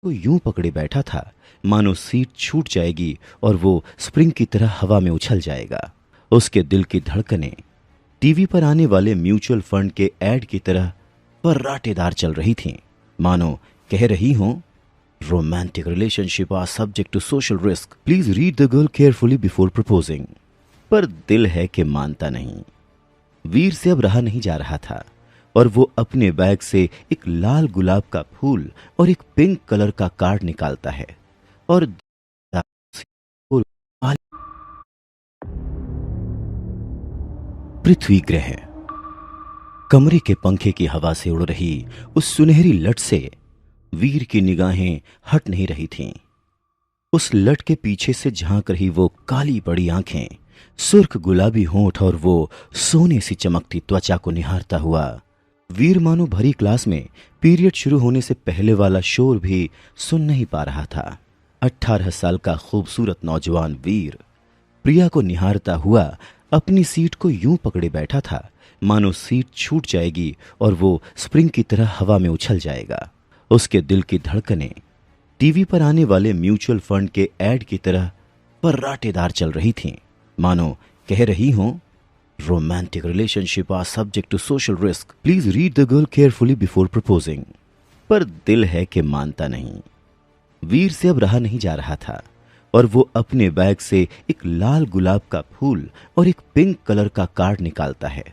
वो यूं पकड़े बैठा था मानो सीट छूट जाएगी और वो स्प्रिंग की तरह हवा में उछल जाएगा। उसके दिल की धड़कनें टीवी पर आने वाले म्यूचुअल फंड के ऐड की तरह पर्राटेदार चल रही थीं, मानो कह रही हों, romantic relationship are subject to social risk, please read the girl carefully before proposing. पर दिल है कि मानता नहीं। वीर से अब रहा नहीं जा रहा था और वो अपने बैग से एक लाल गुलाब का फूल और एक पिंक कलर का कार्ड निकालता है और पृथ्वी ग्रह कमरे के पंखे की हवा से उड़ रही उस सुनहरी लट से वीर की निगाहें हट नहीं रही थीं। उस लट के पीछे से झांक रही वो काली बड़ी आंखें, सुर्ख गुलाबी होंठ और वो सोने सी चमकती त्वचा को निहारता हुआ वीर मानो भरी क्लास में पीरियड शुरू होने से पहले वाला शोर भी सुन नहीं पा रहा था। 18 साल का खूबसूरत नौजवान वीर प्रिया को निहारता हुआ अपनी सीट को यूं पकड़े बैठा था मानो सीट छूट जाएगी और वो स्प्रिंग की तरह हवा में उछल जाएगा। उसके दिल की धड़कनें टीवी पर आने वाले म्यूचुअल फंड के ऐड की तरह पर्राटेदार चल रही थीं, मानो कह रही हों, romantic relationship are subject to social risk, please read the girl carefully before proposing. पर दिल है कि मानता नहीं। वीर से अब रहा नहीं जा रहा था और वो अपने बैग से एक लाल गुलाब का फूल और एक पिंक कलर का कार्ड निकालता है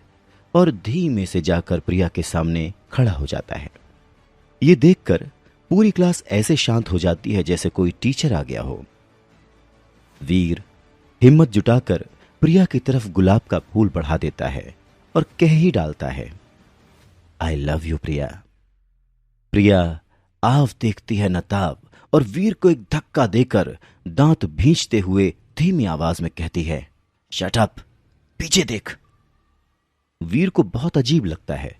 और धीमे से जाकर प्रिया के सामने खड़ा हो जाता है। ये देखकर पूरी क्लास ऐसे शांत हो जाती है जैसे कोई टीचर आ गया हो। वीर हिम्मत जुटाकर प्रिया की तरफ गुलाब का फूल बढ़ा देता है और कह ही डालता है, आई लव यू प्रिया। प्रिया आव देखती है नताब और वीर को एक धक्का देकर दांत भींचते हुए धीमी आवाज में कहती है, शट अप, पीछे देख। वीर को बहुत अजीब लगता है।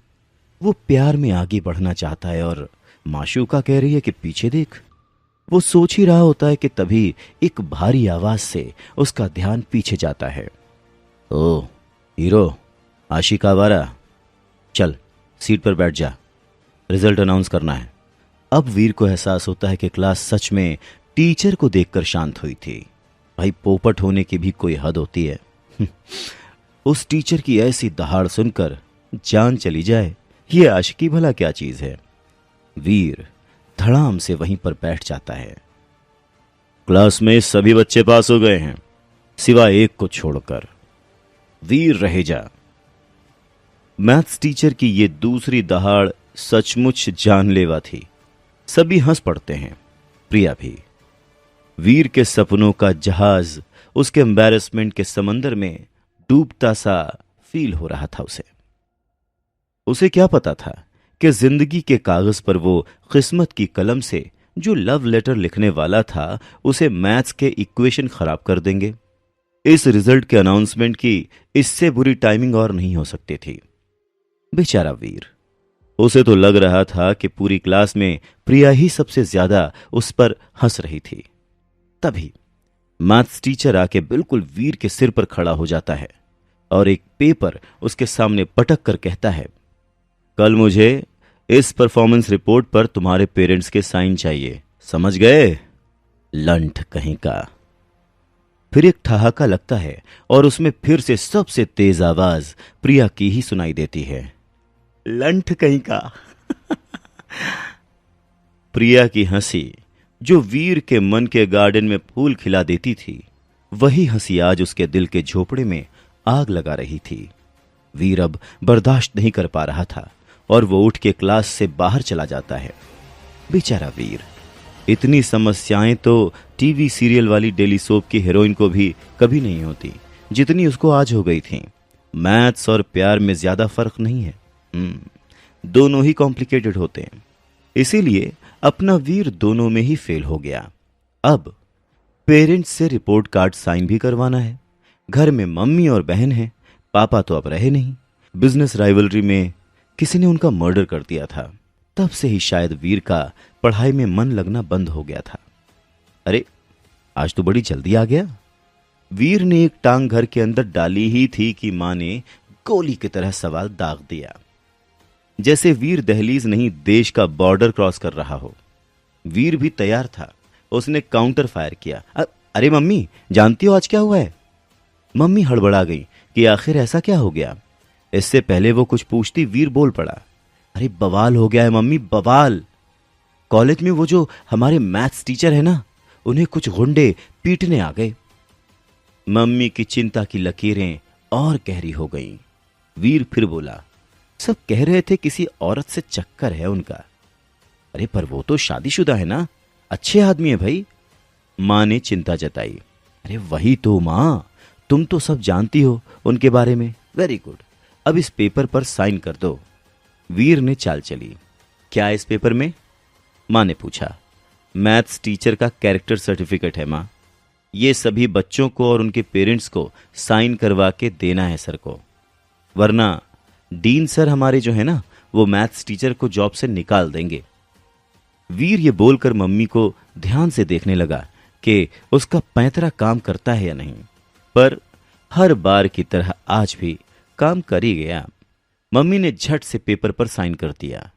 वो प्यार में आगे बढ़ना चाहता है और माशूका कह रही है कि पीछे देख। वो सोच ही रहा होता है कि तभी एक भारी आवाज से उसका ध्यान पीछे जाता है। ओ हीरो, आशिक आवारा, चल सीट पर बैठ जा, रिजल्ट अनाउंस करना है। अब वीर को एहसास होता है कि क्लास सच में टीचर को देखकर शांत हुई थी। भाई पोपट होने की भी कोई हद होती है। उस टीचर की ऐसी दहाड़ सुनकर जान चली जाए, ये आशिकी भला क्या चीज है। वीर धड़ाम से वहीं पर बैठ जाता है। क्लास में सभी बच्चे पास हो गए हैं सिवाय एक को छोड़कर। वीर रहे जा। मैथ्स टीचर की ये दूसरी दहाड़ सचमुच जानलेवा थी। सभी हंस पड़ते हैं, प्रिया भी। वीर के सपनों का जहाज उसके एम्बैरेसमेंट के समंदर में डूबता सा फील हो रहा था। उसे क्या पता था कि जिंदगी के कागज पर वो किस्मत की कलम से जो लव लेटर लिखने वाला था उसे मैथ्स के इक्वेशन खराब कर देंगे। इस रिजल्ट के अनाउंसमेंट की इससे बुरी टाइमिंग और नहीं हो सकती थी। बेचारा वीर, उसे तो लग रहा था कि पूरी क्लास में प्रिया ही सबसे ज्यादा उस पर हंस रही थी। तभी मैथ्स टीचर आके बिल्कुल वीर के सिर पर खड़ा हो जाता है और एक पेपर उसके सामने पटक कर कहता है, कल मुझे इस परफॉर्मेंस रिपोर्ट पर तुम्हारे पेरेंट्स के साइन चाहिए, समझ गए? लंठ कहीं का। फिर एक ठहाका लगता है और उसमें फिर से सबसे तेज आवाज प्रिया की ही सुनाई देती है, लंठ कहीं का। प्रिया की हंसी जो वीर के मन के गार्डन में फूल खिला देती थी, वही हंसी आज उसके दिल के झोपड़े में आग लगा रही थी। वीर अब बर्दाश्त नहीं कर पा रहा था और वो उठ के क्लास से बाहर चला जाता है। बेचारा वीर, इतनी समस्याएं तो टीवी सीरियल वाली डेली सोप की हीरोइन को भी कभी नहीं होती जितनी उसको आज हो गई थी। मैथ्स और प्यार में ज्यादा फर्क नहीं है, दोनों ही कॉम्प्लिकेटेड होते हैं। इसीलिए अपना वीर दोनों में ही फेल हो गया। अब पेरेंट्स से रिपोर्ट कार्ड साइन भी करवाना है। घर में मम्मी और बहन है, पापा तो अब रहे नहीं। बिजनेस राइवलरी में किसी ने उनका मर्डर कर दिया था। तब से ही शायद वीर का पढ़ाई में मन लगना बंद हो गया था। अरे आज तो बड़ी जल्दी आ गया। वीर ने एक टांग घर के अंदर डाली ही थी कि मां ने गोली की तरह सवाल दाग दिया, जैसे वीर दहलीज नहीं देश का बॉर्डर क्रॉस कर रहा हो। वीर भी तैयार था। उसने काउंटर फायर किया। अरे मम्मी, जानती हो आज क्या हुआ है? मम्मी हड़बड़ा गई कि आखिर ऐसा क्या हो गया। इससे पहले वो कुछ पूछती, वीर बोल पड़ा, अरे बवाल हो गया है मम्मी, बवाल। कॉलेज में वो जो हमारे मैथ्स टीचर है ना, उन्हें कुछ गुंडे पीटने आ गए। मम्मी की चिंता की लकीरें और गहरी हो गईं। वीर फिर बोला, सब कह रहे थे किसी औरत से चक्कर है उनका। अरे पर वो तो शादीशुदा है ना, अच्छे आदमी है भाई। मां ने चिंता जताई। अरे वही तो मां, तुम तो सब जानती हो उनके बारे में। वेरी गुड, अब इस पेपर पर साइन कर दो। वीर ने चाल चली। क्या है इस पेपर में? मां ने पूछा। मैथ्स टीचर का कैरेक्टर सर्टिफिकेट है मां। ये सभी बच्चों को और उनके पेरेंट्स को साइन करवा के देना है सर को, वरना डीन सर हमारे जो है ना, वो मैथ्स टीचर को जॉब से निकाल देंगे। वीर ये बोलकर मम्मी को ध्यान से देखने लगा कि उसका पैंतरा काम करता है या नहीं, पर हर बार की तरह आज भी काम कर ही गया। मम्मी ने झट से पेपर पर साइन कर दिया।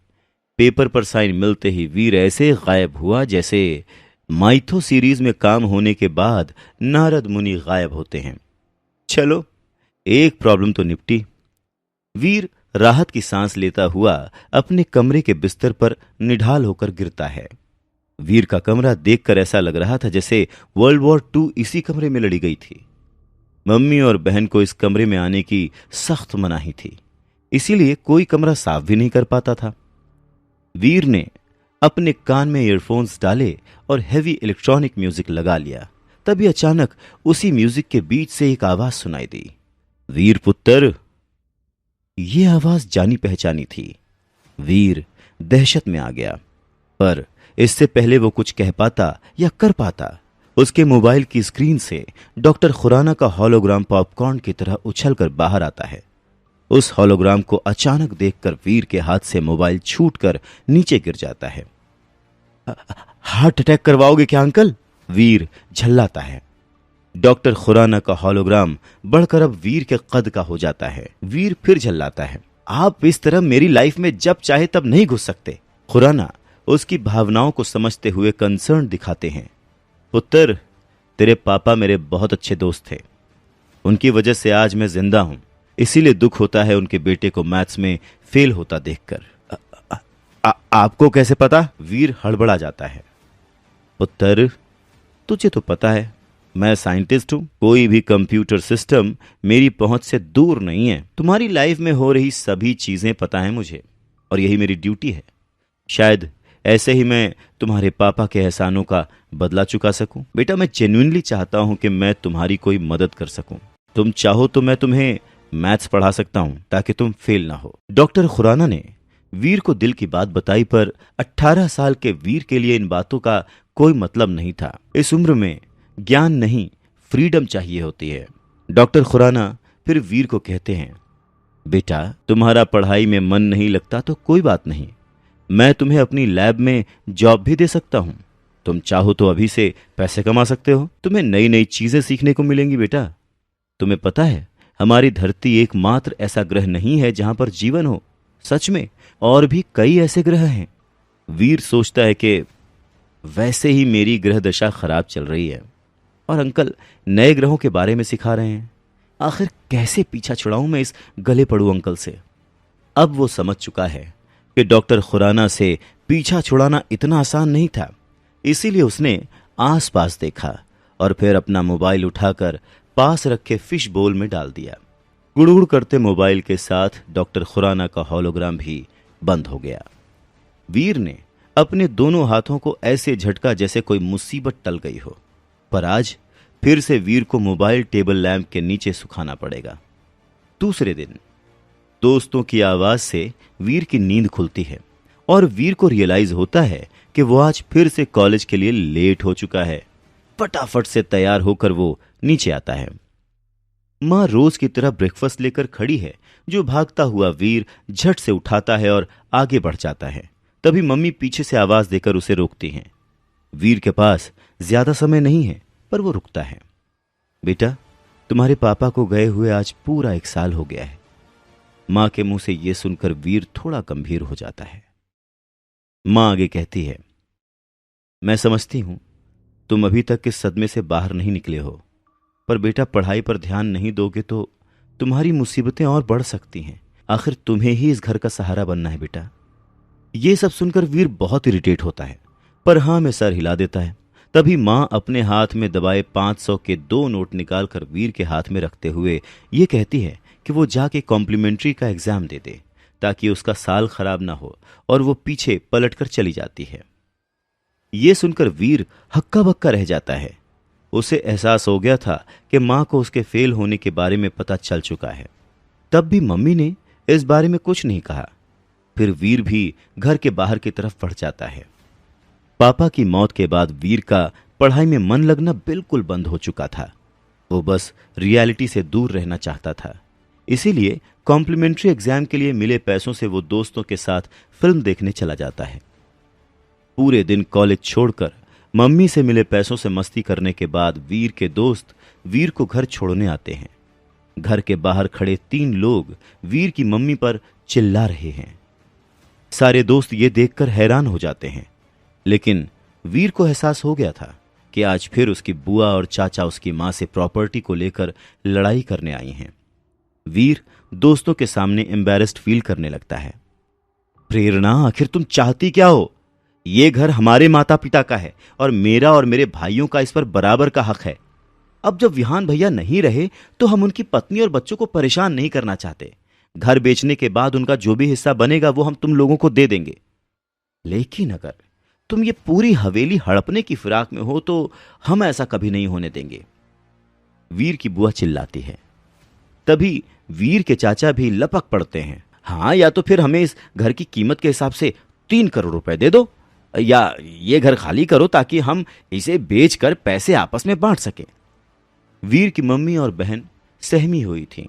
पेपर पर साइन मिलते ही वीर ऐसे गायब हुआ जैसे माइथो सीरीज में काम होने के बाद नारद मुनि गायब होते हैं। चलो, एक प्रॉब्लम तो निपटी। वीर राहत की सांस लेता हुआ अपने कमरे के बिस्तर पर निढाल होकर गिरता है। वीर का कमरा देखकर ऐसा लग रहा था जैसे वर्ल्ड वॉर 2 इसी कमरे में लड़ी गई थी। मम्मी और बहन को इस कमरे में आने की सख्त मनाही थी, इसीलिए कोई कमरा साफ भी नहीं कर पाता था। वीर ने अपने कान में ईयरफोन्स डाले और हेवी इलेक्ट्रॉनिक म्यूजिक लगा लिया। तभी अचानक उसी म्यूजिक के बीच से एक आवाज सुनाई दी, वीर पुत्र। ये आवाज जानी पहचानी थी। वीर दहशत में आ गया, पर इससे पहले वो कुछ कह पाता या कर पाता, उसके मोबाइल की स्क्रीन से डॉक्टर खुराना का हॉलोग्राम पॉपकॉर्न की तरह उछलकर बाहर आता है। उस हॉलोग्राम को अचानक देखकर वीर के हाथ से मोबाइल छूटकर नीचे गिर जाता है। हार्ट अटैक करवाओगे क्या अंकल? वीर झल्लाता है। डॉक्टर खुराना का हॉलोग्राम बढ़कर अब वीर के कद का हो जाता है। वीर फिर झल्लाता है। आप इस तरह मेरी लाइफ में जब चाहे तब नहीं घुस सकते। खुराना उसकी भावनाओं को समझते हुए कंसर्न दिखाते हैं। पुत्र, तेरे पापा मेरे बहुत अच्छे दोस्त थे, उनकी वजह से आज मैं जिंदा हूं, इसीलिए दुख होता है उनके बेटे को मैथ्स में फेल होता देखकर। आपको कैसे पता? वीर हड़बड़ा जाता है। पुत्र, तुझे तो पता है मैं साइंटिस्ट हूं, कोई भी कंप्यूटर सिस्टम मेरी पहुंच से दूर नहीं है। तुम्हारी लाइफ में हो रही सभी चीजें पता है मुझे, और यही मेरी ड्यूटी है। शायद ऐसे ही मैं तुम्हारे पापा के एहसानों का बदला चुका सकूं। बेटा, मैं जेन्युइनली चाहता हूं कि मैं तुम्हारी कोई मदद कर सकूं। तुम चाहो तो मैं तुम्हें मैथ्स पढ़ा सकता हूं ताकि तुम फेल ना हो। डॉक्टर खुराना ने वीर को दिल की बात बताई, पर 18 साल के वीर के लिए इन बातों का कोई मतलब नहीं था। इस उम्र में ज्ञान नहीं, फ्रीडम चाहिए होती है। डॉक्टर खुराना फिर वीर को कहते हैं, बेटा, तुम्हारा पढ़ाई में मन नहीं लगता तो कोई बात नहीं, मैं तुम्हें अपनी लैब में जॉब भी दे सकता हूं। तुम चाहो तो अभी से पैसे कमा सकते हो, तुम्हें नई नई चीजें सीखने को मिलेंगी। बेटा, तुम्हें पता है हमारी धरती एकमात्र ऐसा ग्रह नहीं है जहां पर जीवन हो। सच में और भी कई ऐसे ग्रह हैं। वीर सोचता है कि वैसे ही मेरी ग्रह दशा खराब चल रही है और अंकल नए ग्रहों के बारे में सिखा रहे हैं। आखिर कैसे पीछा छुड़ाऊं मैं इस गले पड़ू अंकल से। अब वो समझ चुका है कि डॉक्टर खुराना से पीछा छुड़ाना इतना आसान नहीं था, इसीलिए उसने आसपास देखा और फिर अपना मोबाइल उठाकर पास रखे फिश बोल में डाल दिया। गुड़गुड़ करते मोबाइल के साथ डॉक्टर खुराना का हॉलोग्राम भी बंद हो गया। वीर ने अपने दोनों हाथों को ऐसे झटका जैसे कोई मुसीबत टल गई हो, पर आज फिर से वीर को मोबाइल टेबल लैंप के नीचे सुखाना पड़ेगा। दूसरे दिन दोस्तों की आवाज से वीर की नींद खुलती है और वीर को रियलाइज होता है कि वो आज फिर से कॉलेज के लिए लेट हो चुका है। फटाफट से तैयार होकर वो नीचे आता है। मां रोज की तरह ब्रेकफास्ट लेकर खड़ी है, जो भागता हुआ वीर झट से उठाता है और आगे बढ़ जाता है। तभी मम्मी पीछे से आवाज देकर उसे रोकती हैं। वीर के पास ज्यादा समय नहीं है, पर वो रुकता है। बेटा, तुम्हारे पापा को गए हुए आज पूरा 1 साल हो गया है। मां के मुंह से यह सुनकर वीर थोड़ा गंभीर हो जाता है। मां आगे कहती है, मैं समझती हूं तुम अभी तक इस सदमे से बाहर नहीं निकले हो, पर बेटा पढ़ाई पर ध्यान नहीं दोगे तो तुम्हारी मुसीबतें और बढ़ सकती हैं। आखिर तुम्हें ही इस घर का सहारा बनना है बेटा। ये सब सुनकर वीर बहुत इरिटेट होता है, पर हाँ में सर हिला देता है। तभी माँ अपने हाथ में दबाए 500 के 2 नोट निकालकर वीर के हाथ में रखते हुए ये कहती है कि वो जाके कॉम्प्लीमेंट्री का एग्जाम दे दे ताकि उसका साल खराब ना हो, और वो पीछे पलटकर चली जाती है। ये सुनकर वीर हक्का बक्का रह जाता है। उसे एहसास हो गया था कि माँ को उसके फेल होने के बारे में पता चल चुका है। तब भी मम्मी ने इस बारे में कुछ नहीं कहा। फिर वीर भी घर के बाहर की तरफ बढ़ जाता है। पापा की मौत के बाद वीर का पढ़ाई में मन लगना बिल्कुल बंद हो चुका था। वो बस रियलिटी से दूर रहना चाहता था। इसीलिए कॉम्प्लीमेंट्री एग्जाम के लिए मिले पैसों से वो दोस्तों के साथ फिल्म देखने चला जाता है। पूरे दिन कॉलेज छोड़कर मम्मी से मिले पैसों से मस्ती करने के बाद वीर के दोस्त वीर को घर छोड़ने आते हैं। घर के बाहर खड़े 3 लोग वीर की मम्मी पर चिल्ला रहे हैं। सारे दोस्त ये देखकर हैरान हो जाते हैं, लेकिन वीर को एहसास हो गया था कि आज फिर उसकी बुआ और चाचा उसकी मां से प्रॉपर्टी को लेकर लड़ाई करने आई हैं। वीर दोस्तों के सामने एम्बैरेस्ड फील करने लगता है। प्रेरणा, आखिर तुम चाहती क्या हो? ये घर हमारे माता पिता का है और मेरा और मेरे भाइयों का इस पर बराबर का हक है। अब जब विहान भैया नहीं रहे तो हम उनकी पत्नी और बच्चों को परेशान नहीं करना चाहते। घर बेचने के बाद उनका जो भी हिस्सा बनेगा वो हम तुम लोगों को दे देंगे। लेकिन अगर तुम ये पूरी हवेली हड़पने की फिराक में हो तो हम ऐसा कभी नहीं होने देंगे, वीर की बुआ चिल्लाती है। तभी वीर के चाचा भी लपक पड़ते हैं। हाँ, या तो फिर हमें इस घर की कीमत के हिसाब से 3 करोड़ रुपए दे दो, या ये घर खाली करो ताकि हम इसे बेचकर पैसे आपस में बांट सकें। वीर की मम्मी और बहन सहमी हुई थीं।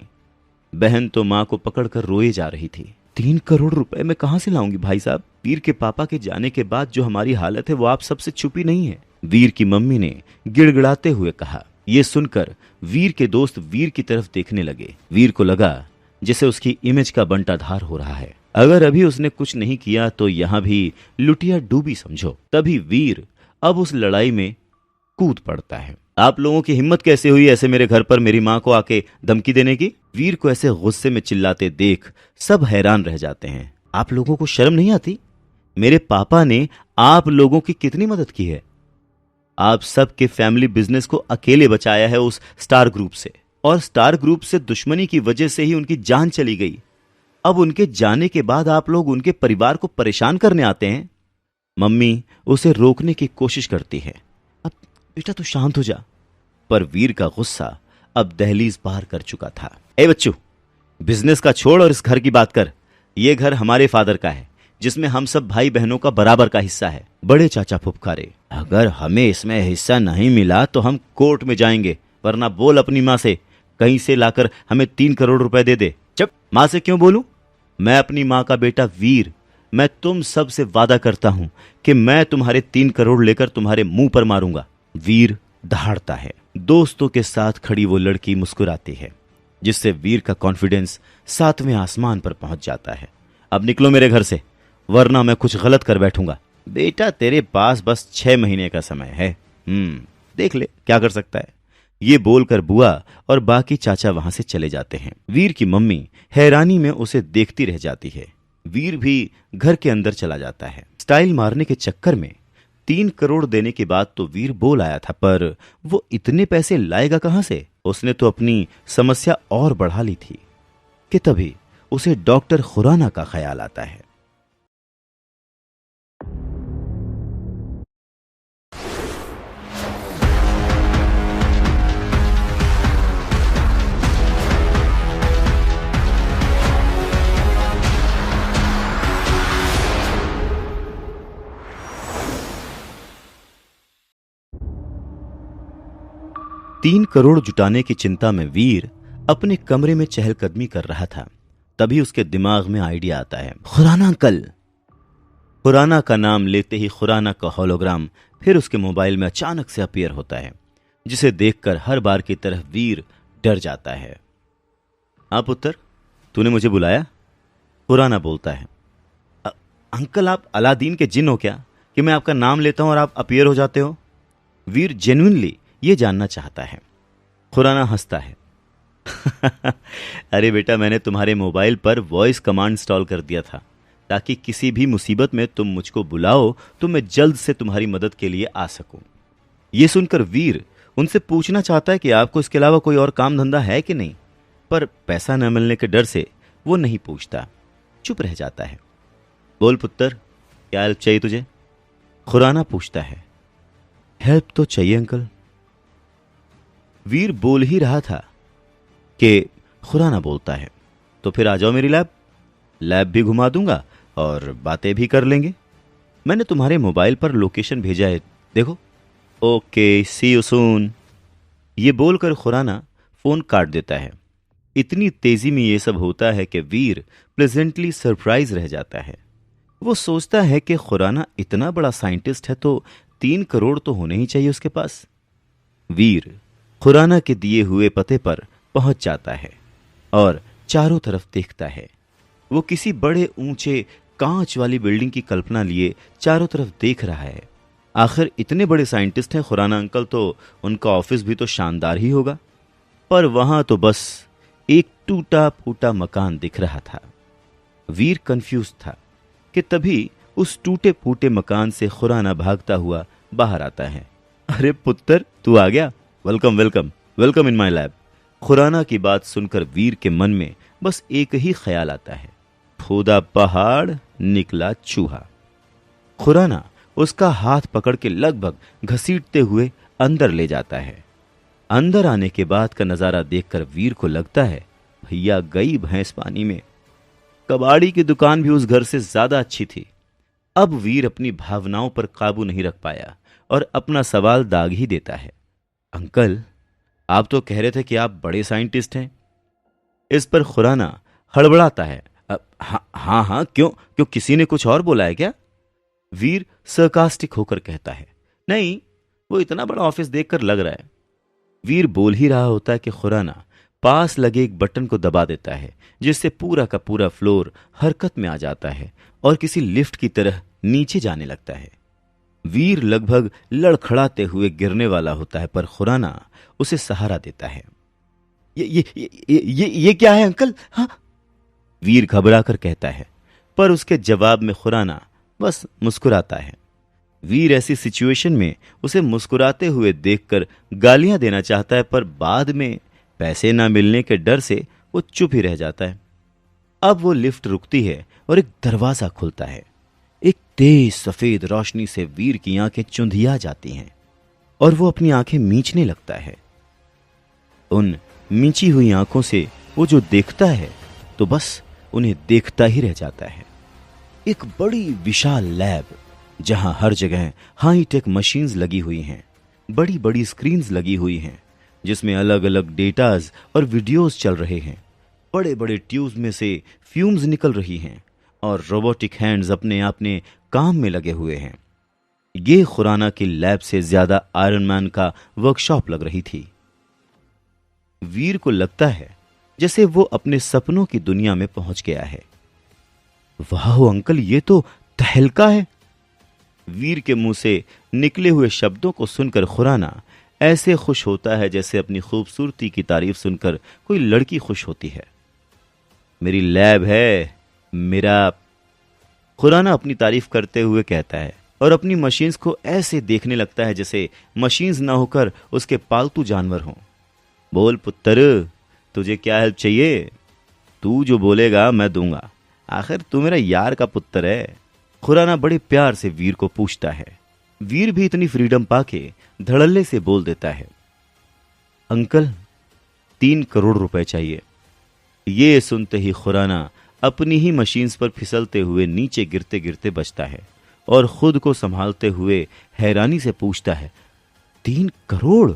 बहन तो मां को पकड़कर रोए जा रही थी। 3 करोड़ रुपए मैं कहां से लाऊंगी भाई साहब? वीर के पापा के जाने के बाद जो हमारी हालत है वो आप सबसे छुपी नहीं है, वीर की मम्मी ने गिड़गिड़ाते हुए कहा। यह सुनकर वीर के दोस्त वीर की तरफ देखने लगे। वीर को लगा जैसे उसकी इमेज का बंटाधार हो रहा है। अगर अभी उसने कुछ नहीं किया तो यहां भी लुटिया डूबी समझो। तभी वीर अब उस लड़ाई में कूद पड़ता है। आप लोगों की हिम्मत कैसे हुई ऐसे मेरे घर पर मेरी मां को आके धमकी देने की? वीर को ऐसे गुस्से में चिल्लाते देख सब हैरान रह जाते हैं। आप लोगों को शर्म नहीं आती? मेरे पापा ने आप लोगों की कितनी मदद की है। आप सबके फैमिली बिजनेस को अकेले बचाया है उस स्टार ग्रुप से, और स्टार ग्रुप से दुश्मनी की वजह से ही उनकी जान चली गई। अब उनके जाने के बाद आप लोग उनके परिवार को परेशान करने आते हैं। मम्मी उसे रोकने की कोशिश करती है। अब बेटा तू शांत हो जा। पर वीर का गुस्सा अब दहलीज पार कर चुका था। ए बच्चू, बिजनेस का छोड़ और इस घर की बात कर। यह घर हमारे फादर का है जिसमें हम सब भाई बहनों का बराबर का हिस्सा है। बड़े चाचा फुफकारे, अगर हमें इसमें हिस्सा नहीं मिला तो हम कोर्ट में जाएंगे, वरना बोल अपनी मां से कहीं से लाकर हमें 3 करोड़ रुपए दे दे। चुप। मां से क्यों बोलूं? मैं अपनी मां का बेटा वीर, मैं तुम सब से वादा करता हूं कि मैं तुम्हारे 3 करोड़ लेकर तुम्हारे मुंह पर मारूंगा। वीर दहाड़ता है। दोस्तों के साथ खड़ी वो लड़की मुस्कुराती है, जिससे वीर का कॉन्फिडेंस 7वें आसमान पर पहुंच जाता है। अब निकलो मेरे घर से, वरना मैं कुछ गलत कर बैठूंगा। बेटा तेरे पास बस 6 महीने का समय है, देख ले क्या कर सकता है। ये बोलकर बुआ और बाकी चाचा वहां से चले जाते हैं। वीर की मम्मी हैरानी में उसे देखती रह जाती है। वीर भी घर के अंदर चला जाता है। स्टाइल मारने के चक्कर में 3 करोड़ देने के बाद तो वीर बोल आया था, पर वो इतने पैसे लाएगा कहां से? उसने तो अपनी समस्या और बढ़ा ली थी कि तभी उसे डॉक्टर खुराना का ख्याल आता है। तीन करोड़ जुटाने की चिंता में वीर अपने कमरे में चहलकदमी कर रहा था। तभी उसके दिमाग में आइडिया आता है। खुराना अंकल। खुराना का नाम लेते ही खुराना का होलोग्राम फिर उसके मोबाइल में अचानक से अपीयर होता है, जिसे देखकर हर बार की तरह वीर डर जाता है। हाँ पुत्र, तूने मुझे बुलाया? खुराना बोलता है। अंकल आप अलादीन के जिन हो क्या कि मैं आपका नाम लेता हूं और आप अपीयर हो जाते हो? वीर जेन्युइनली ये जानना चाहता है। खुराना हंसता है। अरे बेटा, मैंने तुम्हारे मोबाइल पर वॉइस कमांड इंस्टॉल कर दिया था ताकि किसी भी मुसीबत में तुम मुझको बुलाओ तो मैं जल्द से तुम्हारी मदद के लिए आ सकूं। ये सुनकर वीर उनसे पूछना चाहता है कि आपको इसके अलावा कोई और काम धंधा है कि नहीं, पर पैसा न मिलने के डर से वो नहीं पूछता, चुप रह जाता है। बोल पुत्र, क्या हेल्प चाहिए तुझे? खुराना पूछता है। हेल्प तो चाहिए अंकल। वीर बोल ही रहा था कि खुराना बोलता है, तो फिर आ जाओ मेरी लैब। लैब भी घुमा दूंगा और बातें भी कर लेंगे। मैंने तुम्हारे मोबाइल पर लोकेशन भेजा है, देखो। Okay, see you soon. ये बोलकर खुराना फोन काट देता है। इतनी तेजी में ये सब होता है कि वीर प्लेजेंटली सरप्राइज रह जाता है। वो सोचता है कि खुराना इतना बड़ा साइंटिस्ट है तो 3 करोड़ तो होने ही चाहिए उसके पास। वीर खुराना के दिए हुए पते पर पहुंच जाता है और चारों तरफ देखता है। वो किसी बड़े ऊंचे कांच वाली बिल्डिंग की कल्पना लिए चारों तरफ देख रहा है। आखिर इतने बड़े साइंटिस्ट हैं खुराना अंकल, तो उनका ऑफिस भी तो शानदार ही होगा। पर वहां तो बस एक टूटा फूटा मकान दिख रहा था। वीर कंफ्यूज था कि तभी उस टूटे फूटे मकान से खुराना भागता हुआ बाहर आता है। अरे पुत्र, तू आ गया। Welcome welcome welcome in my lab. Khurana की बात सुनकर वीर के मन में बस एक ही ख्याल आता है, खोदा पहाड़ निकला चूहा। खुराना उसका हाथ पकड़ के लगभग घसीटते हुए अंदर ले जाता है। अंदर आने के बाद का नजारा देखकर वीर को लगता है, भैया गई भैंस पानी में। कबाड़ी की दुकान भी उस घर से ज्यादा अच्छी थी। अब वीर अपनी भावनाओं पर काबू नहीं रख पाया और अपना सवाल दाग ही देता है। अंकल, आप तो कह रहे थे कि आप बड़े साइंटिस्ट हैं। इस पर खुराना हड़बड़ाता है। हाँ हाँ, क्यों क्यों किसी ने कुछ और बोला है क्या? वीर सरकास्टिक होकर कहता है, नहीं, वो इतना बड़ा ऑफिस देखकर लग रहा है। वीर बोल ही रहा होता है कि खुराना पास लगे एक बटन को दबा देता है, जिससे पूरा का पूरा फ्लोर हरकत में आ जाता है और किसी लिफ्ट की तरह नीचे जाने लगता है। वीर लगभग लड़खड़ाते हुए गिरने वाला होता है, पर खुराना उसे सहारा देता है। ये क्या है अंकल? हाँ, वीर घबरा कर कहता है, पर उसके जवाब में खुराना बस मुस्कुराता है। वीर ऐसी सिचुएशन में उसे मुस्कुराते हुए देखकर गालियां देना चाहता है, पर बाद में पैसे ना मिलने के डर से वो चुप ही रह जाता है। अब वो लिफ्ट रुकती है और एक दरवाजा खुलता है। एक तेज सफेद रोशनी से वीर की आंखें चुंधिया जाती हैं और वो अपनी आंखें मींचने लगता है। उन मींची हुई आंखों से वो जो देखता है तो बस उन्हें देखता ही रह जाता है। एक बड़ी विशाल लैब, जहां हर जगह हाईटेक मशीन्स लगी हुई हैं, बड़ी बड़ी स्क्रीन्स लगी हुई हैं जिसमें अलग अलग डेटाज और वीडियोस चल रहे हैं। बड़े बड़े ट्यूब्स में से फ्यूम्स निकल रही हैं और रोबोटिक हैंड्स अपने अपने काम में लगे हुए हैं। ये खुराना की लैब से ज्यादा आयरन मैन का वर्कशॉप लग रही थी। वीर को लगता है जैसे वो अपने सपनों की दुनिया में पहुंच गया है। वाह अंकल, ये तो तहलका है। वीर के मुंह से निकले हुए शब्दों को सुनकर खुराना ऐसे खुश होता है जैसे अपनी खूबसूरती की तारीफ सुनकर कोई लड़की खुश होती है। मेरी लैब है, मेरा, खुराना अपनी तारीफ करते हुए कहता है और अपनी मशीन्स को ऐसे देखने लगता है जैसे मशीन्स ना होकर उसके पालतू जानवर हों। बोल पुत्र, तुझे क्या हेल्प चाहिए? तू जो बोलेगा मैं दूंगा, आखिर तू मेरा यार का पुत्र है। खुराना बड़े प्यार से वीर को पूछता है। वीर भी इतनी फ्रीडम पाके धड़ल्ले से बोल देता है, अंकल 3 करोड़ रुपए चाहिए। ये सुनते ही खुराना अपनी ही मशीन्स पर फिसलते हुए नीचे गिरते गिरते बचता है और खुद को संभालते हुए हैरानी से पूछता है, 3 करोड़?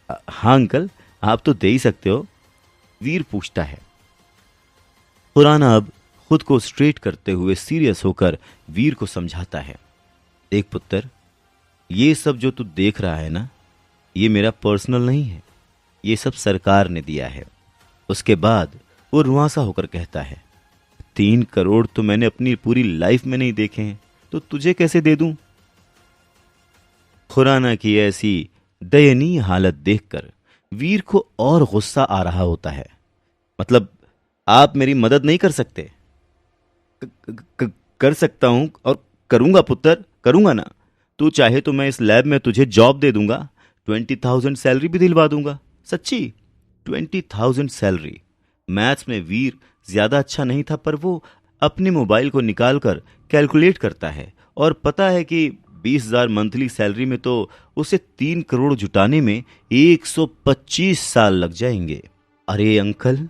हाँ अंकल, आप तो दे ही सकते हो। वीर पूछता है। खुराना अब खुद को स्ट्रेट करते हुए सीरियस होकर वीर को समझाता है, देख पुत्र, ये सब जो तू देख रहा है ना, ये मेरा पर्सनल नहीं है, ये सब सरकार ने दिया है। उसके बाद वो रुआंसा होकर कहता है, 3 करोड़ तो मैंने अपनी पूरी लाइफ में नहीं देखे हैं तो तुझे कैसे दे दूं? खुराना की ऐसी दयनीय हालत देखकर वीर को और गुस्सा आ रहा होता है। मतलब, आप मेरी मदद नहीं कर सकते? कर सकता हूं और करूंगा पुत्र, करूंगा ना। तू चाहे तो मैं इस लैब में तुझे जॉब दे दूंगा, 20,000 सैलरी भी दिलवा दूंगा। सच्ची, 20,000 सैलरी। मैथ्स में वीर ज्यादा अच्छा नहीं था, पर वो अपने मोबाइल को निकालकर कैलकुलेट करता है और पता है कि 20,000 मंथली सैलरी में तो उसे 3 करोड़ जुटाने में 125 साल लग जाएंगे। अरे अंकल,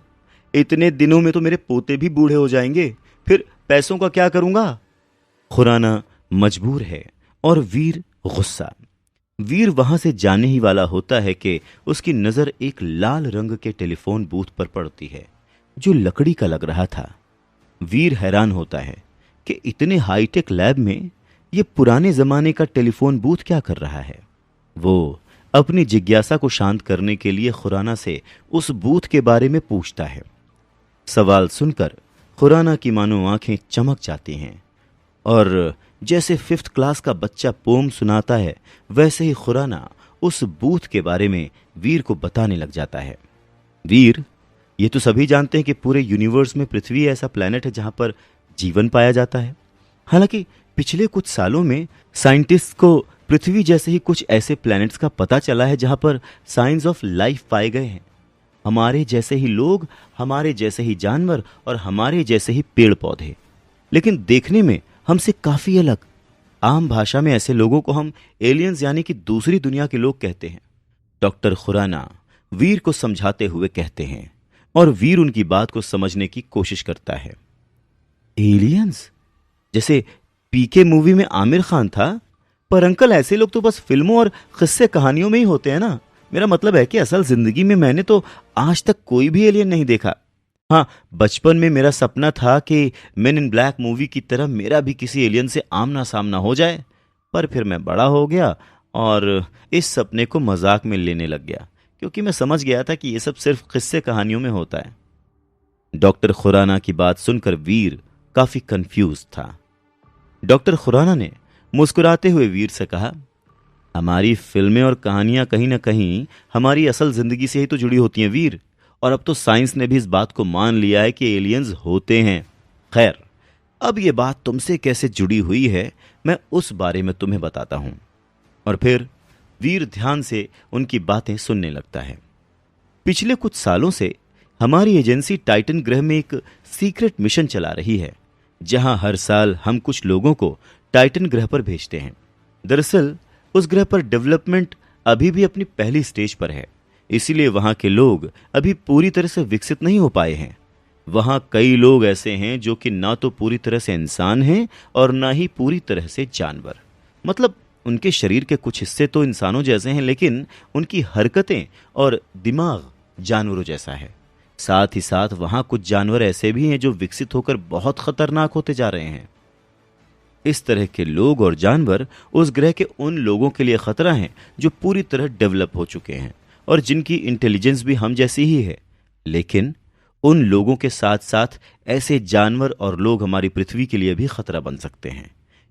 इतने दिनों में तो मेरे पोते भी बूढ़े हो जाएंगे, फिर पैसों का क्या करूंगा? खुराना मजबूर है और वीर गुस्सा। वीर वहां से जाने ही वाला होता है कि उसकी नजर एक लाल रंग के टेलीफोन बूथ पर पड़ती है जो लकड़ी का लग रहा था। वीर हैरान होता है कि इतने हाईटेक लैब में ये पुराने जमाने का टेलीफोन बूथ क्या कर रहा है। वो अपनी जिज्ञासा को शांत करने के लिए खुराना से उस बूथ के बारे में पूछता है। सवाल सुनकर खुराना की मानो आंखें चमक जाती हैं और जैसे 5th क्लास का बच्चा पोम सुनाता है, वैसे ही खुराना उस बूथ के बारे में वीर को बताने लग जाता है। वीर, ये तो सभी जानते हैं कि पूरे यूनिवर्स में पृथ्वी ऐसा प्लेनेट है जहां पर जीवन पाया जाता है। हालांकि पिछले कुछ सालों में साइंटिस्ट को पृथ्वी जैसे ही कुछ ऐसे प्लैनेट्स का पता चला है जहां पर साइंस ऑफ लाइफ पाए गए हैं। हमारे जैसे ही लोग, हमारे जैसे ही जानवर और हमारे जैसे ही पेड़ पौधे, लेकिन देखने में हमसे काफी अलग। आम भाषा में ऐसे लोगों को हम एलियंस यानी कि दूसरी दुनिया के लोग कहते हैं। डॉक्टर खुराना वीर को समझाते हुए कहते हैं और वीर उनकी बात को समझने की कोशिश करता है। एलियंस? जैसे पीके मूवी में आमिर खान था? पर अंकल, ऐसे लोग तो बस फिल्मों और किस्से कहानियों में ही होते हैं ना। मेरा मतलब है कि असल जिंदगी में मैंने तो आज तक कोई भी एलियन नहीं देखा। हाँ, बचपन में मेरा सपना था कि मेन इन ब्लैक मूवी की तरह मेरा भी किसी एलियन से आमना सामना हो जाए, पर फिर मैं बड़ा हो गया और इस सपने को मजाक में लेने लग गया, क्योंकि मैं समझ गया था कि ये सब सिर्फ किस्से कहानियों में होता है। डॉक्टर खुराना की बात सुनकर वीर काफी कंफ्यूज था। डॉक्टर खुराना ने मुस्कुराते हुए वीर से कहा, हमारी फिल्में और कहानियां कहीं ना कहीं हमारी असल जिंदगी से ही तो जुड़ी होती हैं वीर, और अब तो साइंस ने भी इस बात को मान लिया है कि एलियंस होते हैं। खैर, अब ये बात तुमसे कैसे जुड़ी हुई है, मैं उस बारे में तुम्हें बताता हूं। और फिर वीर ध्यान से उनकी बातें सुनने लगता है। पिछले कुछ सालों से हमारी एजेंसी टाइटन ग्रह में एक सीक्रेट मिशन चला रही है, जहां हर साल हम कुछ लोगों को टाइटन ग्रह पर भेजते हैं। दरअसल उस ग्रह पर डेवलपमेंट अभी भी अपनी पहली स्टेज पर है, इसीलिए वहां के लोग अभी पूरी तरह से विकसित नहीं हो पाए हैं। वहां कई लोग ऐसे हैं जो कि ना तो पूरी तरह से इंसान हैं और ना ही पूरी तरह से जानवर। मतलब उनके शरीर के कुछ हिस्से तो इंसानों जैसे हैं, लेकिन उनकी हरकतें और दिमाग जानवरों जैसा है। साथ ही साथ वहां कुछ जानवर ऐसे भी हैं जो विकसित होकर बहुत खतरनाक होते जा रहे हैं। इस तरह के लोग और जानवर उस ग्रह के उन लोगों के लिए खतरा हैं जो पूरी तरह डेवलप हो चुके हैं और जिनकी इंटेलिजेंस भी हम जैसी ही है। लेकिन उन लोगों के साथ साथ ऐसे जानवर और लोग हमारी पृथ्वी के लिए भी खतरा बन सकते हैं।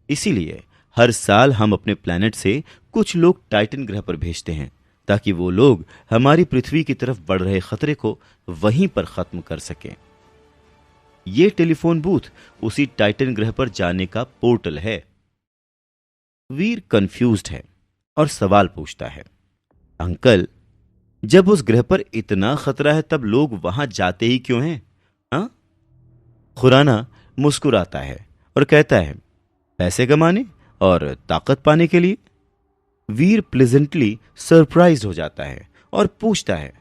इसीलिए हर साल हम अपने प्लैनेट से कुछ लोग टाइटन ग्रह पर भेजते हैं, ताकि वो लोग हमारी पृथ्वी की तरफ बढ़ रहे खतरे को वहीं पर खत्म कर सकें। ये टेलीफोन बूथ उसी टाइटन ग्रह पर जाने का पोर्टल है। वीर कंफ्यूज्ड है और सवाल पूछता है, अंकल, जब उस ग्रह पर इतना खतरा है तब लोग वहां जाते ही क्यों हैं? हाँ? खुराना मुस्कुराता है और कहता है, पैसे कमाने और ताकत पाने के लिए। वीर प्लेजेंटली सरप्राइज्ड हो जाता है और पूछता है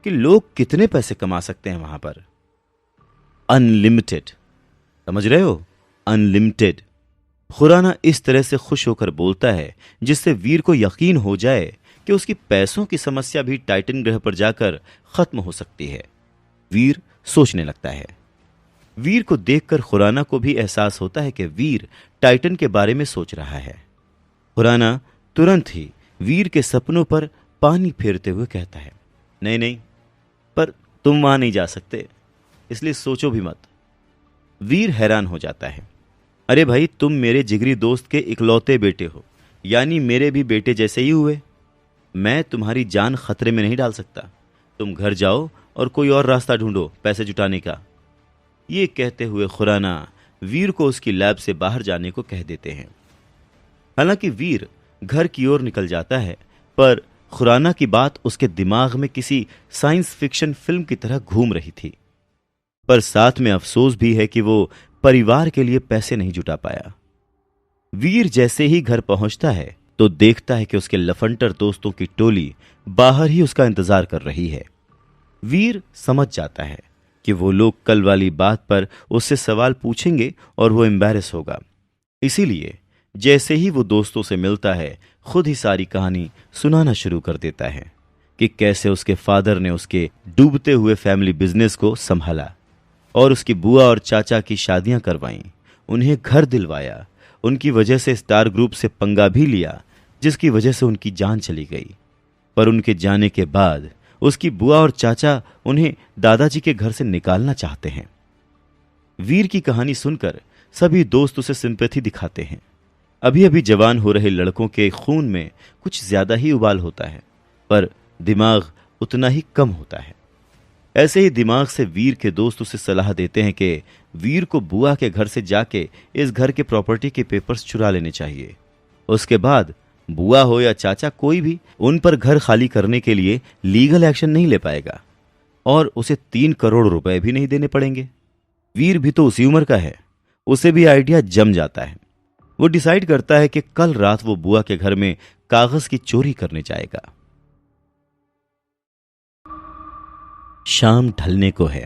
कि लोग कितने पैसे कमा सकते हैं वहां पर? अनलिमिटेड, समझ रहे हो? अनलिमिटेड। खुराना इस तरह से खुश होकर बोलता है जिससे वीर को यकीन हो जाए कि उसकी पैसों की समस्या भी टाइटन ग्रह पर जाकर खत्म हो सकती है। वीर सोचने लगता है। वीर को देखकर खुराना को भी एहसास होता है कि वीर टाइटन के बारे में सोच रहा है। खुराना तुरंत ही वीर के सपनों पर पानी फेरते हुए कहता है, नहीं नहीं, पर तुम वहां नहीं जा सकते, इसलिए सोचो भी मत। वीर हैरान हो जाता है। अरे भाई, तुम मेरे जिगरी दोस्त के इकलौते बेटे हो, यानी मेरे भी बेटे जैसे ही हुए। मैं तुम्हारी जान खतरे में नहीं डाल सकता। तुम घर जाओ और कोई और रास्ता ढूंढो पैसे जुटाने का। ये कहते हुए खुराना वीर को उसकी लैब से बाहर जाने को कह देते हैं। हालांकि वीर घर की ओर निकल जाता है, पर खुराना की बात उसके दिमाग में किसी साइंस फिक्शन फिल्म की तरह घूम रही थी। पर साथ में अफसोस भी है कि वो परिवार के लिए पैसे नहीं जुटा पाया। वीर जैसे ही घर पहुंचता है तो देखता है कि उसके लफंटर दोस्तों की टोली बाहर ही उसका इंतजार कर रही है। वीर समझ जाता है कि वो लोग कल वाली बात पर उससे सवाल पूछेंगे और वो एम्बैरेस होगा। इसीलिए जैसे ही वो दोस्तों से मिलता है, खुद ही सारी कहानी सुनाना शुरू कर देता है कि कैसे उसके फादर ने उसके डूबते हुए फैमिली बिजनेस को संभाला और उसकी बुआ और चाचा की शादियां करवाईं, उन्हें घर दिलवाया, उनकी वजह से स्टार ग्रुप से पंगा भी लिया, जिसकी वजह से उनकी जान चली गई। पर उनके जाने के बाद उसकी बुआ और चाचा उन्हें दादाजी के घर से निकालना चाहते हैं। वीर की कहानी सुनकर सभी दोस्त उसे सिंपैथी दिखाते हैं। अभी अभी जवान हो रहे लड़कों के खून में कुछ ज्यादा ही उबाल होता है, पर दिमाग उतना ही कम होता है। ऐसे ही दिमाग से वीर के दोस्त उसे सलाह देते हैं कि वीर को बुआ के घर से जाके इस घर के प्रॉपर्टी के पेपर्स चुरा लेने चाहिए। उसके बाद बुआ हो या चाचा, कोई भी उन पर घर खाली करने के लिए लीगल एक्शन नहीं ले पाएगा और उसे 3 करोड़ रुपए भी नहीं देने पड़ेंगे। वीर भी तो उसी उम्र का है, उसे भी आइडिया जम जाता है। वो डिसाइड करता है कि कल रात वो बुआ के घर में कागज की चोरी करने जाएगा। शाम ढलने को है।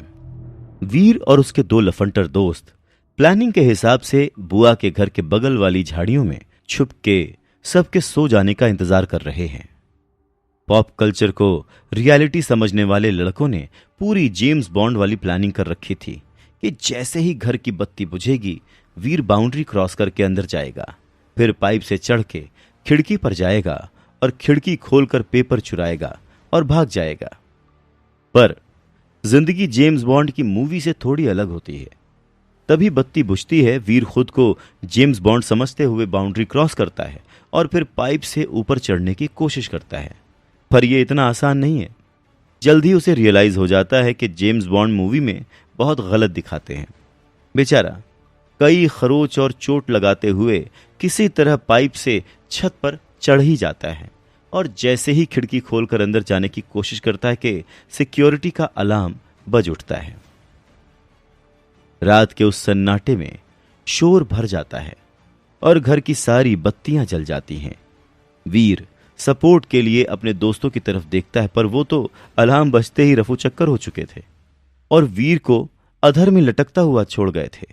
वीर और उसके 2 लफंटर दोस्त प्लानिंग के हिसाब से बुआ के घर के बगल वाली झाड़ियों में छुप के सबके सो जाने का इंतजार कर रहे हैं। पॉप कल्चर को रियलिटी समझने वाले लड़कों ने पूरी जेम्स बॉन्ड वाली प्लानिंग कर रखी थी कि जैसे ही घर की बत्ती बुझेगी, वीर बाउंड्री क्रॉस करके अंदर जाएगा, फिर पाइप से चढ़ के खिड़की पर जाएगा और खिड़की खोलकर पेपर चुराएगा और भाग जाएगा। पर जिंदगी जेम्स बॉन्ड की मूवी से थोड़ी अलग होती है। तभी बत्ती बुझती है, वीर खुद को जेम्स बॉन्ड समझते हुए बाउंड्री क्रॉस करता है और फिर पाइप से ऊपर चढ़ने की कोशिश करता है। पर यह इतना आसान नहीं है। जल्द ही उसे रियलाइज हो जाता है कि जेम्स बॉन्ड मूवी में बहुत गलत दिखाते हैं। बेचारा कई खरोच और चोट लगाते हुए किसी तरह पाइप से छत पर चढ़ ही जाता है और जैसे ही खिड़की खोलकर अंदर जाने की कोशिश करता है कि सिक्योरिटी का अलार्म बज उठता है। रात के उस सन्नाटे में शोर भर जाता है और घर की सारी बत्तियां जल जाती हैं। वीर सपोर्ट के लिए अपने दोस्तों की तरफ देखता है, पर वो तो अलार्म बजते ही रफू चक्कर हो चुके थे और वीर को अधर में लटकता हुआ छोड़ गए थे।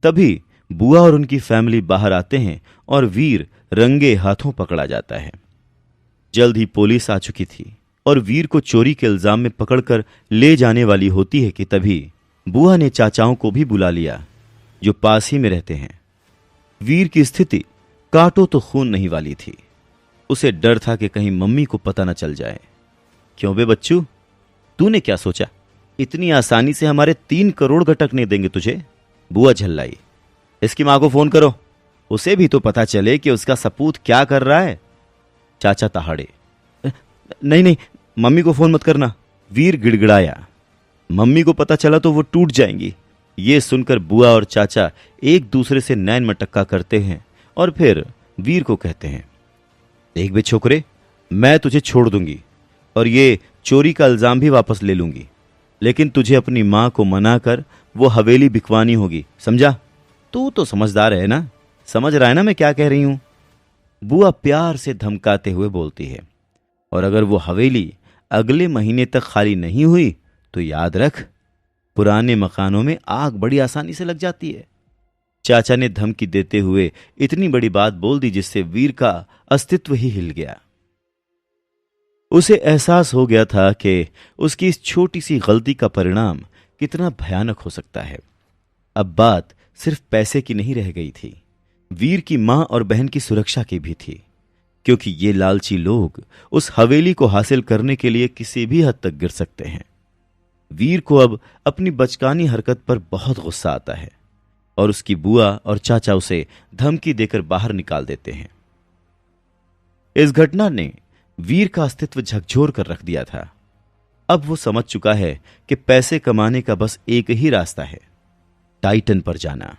तभी बुआ और उनकी फैमिली बाहर आते हैं और वीर रंगे हाथों पकड़ा जाता है। जल्द ही पुलिस आ चुकी थी और वीर को चोरी के इल्जाम में पकड़कर ले जाने वाली होती है कि तभी बुआ ने चाचाओं को भी बुला लिया, जो पास ही में रहते हैं। वीर की स्थिति काटो तो खून नहीं वाली थी। उसे डर था कि कहीं मम्मी को पता न चल जाए। क्यों बे बच्चू, तूने क्या सोचा इतनी आसानी से हमारे 3 करोड़ गटकने देंगे तुझे? बुआ झल्लाई। इसकी मां को फोन करो, उसे भी तो पता चले कि उसका सपूत क्या कर रहा है। चाचा तहाड़े। नहीं नहीं, मम्मी को फोन मत करना, वीर गिड़गिड़ाया। मम्मी को पता चला तो वो टूट जाएंगी। ये सुनकर बुआ और चाचा एक दूसरे से नैन मटक्का करते हैं और फिर वीर को कहते हैं, देख बे छोकरे, मैं तुझे छोड़ दूंगी और ये चोरी का इल्जाम भी वापस ले लूंगी, लेकिन तुझे अपनी मां को मनाकर वो हवेली बिकवानी होगी, समझा? तू तो समझदार है ना, समझ रहा है ना मैं क्या कह रही हूं? बुआ प्यार से धमकाते हुए बोलती है, और अगर वो हवेली अगले महीने तक खाली नहीं हुई तो याद रख, पुराने मकानों में आग बड़ी आसानी से लग जाती है। चाचा ने धमकी देते हुए इतनी बड़ी बात बोल दी जिससे वीर का अस्तित्व ही हिल गया। उसे एहसास हो गया था कि उसकी इस छोटी सी गलती का परिणाम कितना भयानक हो सकता है। अब बात सिर्फ पैसे की नहीं रह गई थी, वीर की मां और बहन की सुरक्षा की भी थी, क्योंकि ये लालची लोग उस हवेली को हासिल करने के लिए किसी भी हद तक गिर सकते हैं। वीर को अब अपनी बचकानी हरकत पर बहुत गुस्सा आता है। और उसकी बुआ और चाचा उसे धमकी देकर बाहर निकाल देते हैं। इस घटना ने वीर का अस्तित्व झकझोर कर रख दिया था। अब वो समझ चुका है कि पैसे कमाने का बस एक ही रास्ता है, टाइटन पर जाना।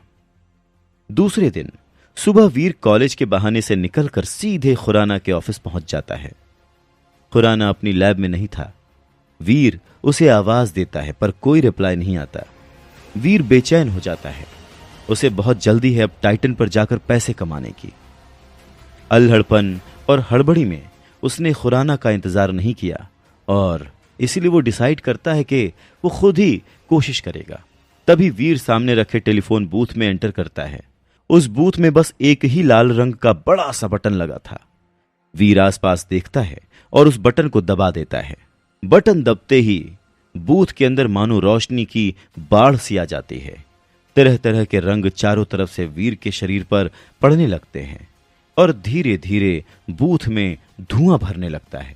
दूसरे दिन सुबह वीर कॉलेज के बहाने से निकलकर सीधे खुराना के ऑफिस पहुंच जाता है। खुराना अपनी लैब में नहीं था। वीर उसे आवाज देता है पर कोई रिप्लाई नहीं आता। वीर बेचैन हो जाता है। उसे बहुत जल्दी है अब टाइटन पर जाकर पैसे कमाने की। अल्हड़पन और हड़बड़ी में उसने खुराना का इंतजार नहीं किया और इसीलिए वो डिसाइड करता है कि वो खुद ही कोशिश करेगा। तभी वीर सामने रखे टेलीफोन बूथ में एंटर करता है। उस बूथ में बस एक ही लाल रंग का बड़ा सा बटन लगा था। वीर आसपास देखता है और उस बटन को दबा देता है। बटन दबते ही बूथ के अंदर मानो रोशनी की बाढ़ सी आ जाती है। तरह तरह के रंग चारों तरफ से वीर के शरीर पर पड़ने लगते हैं और धीरे धीरे बूथ में धुआं भरने लगता है।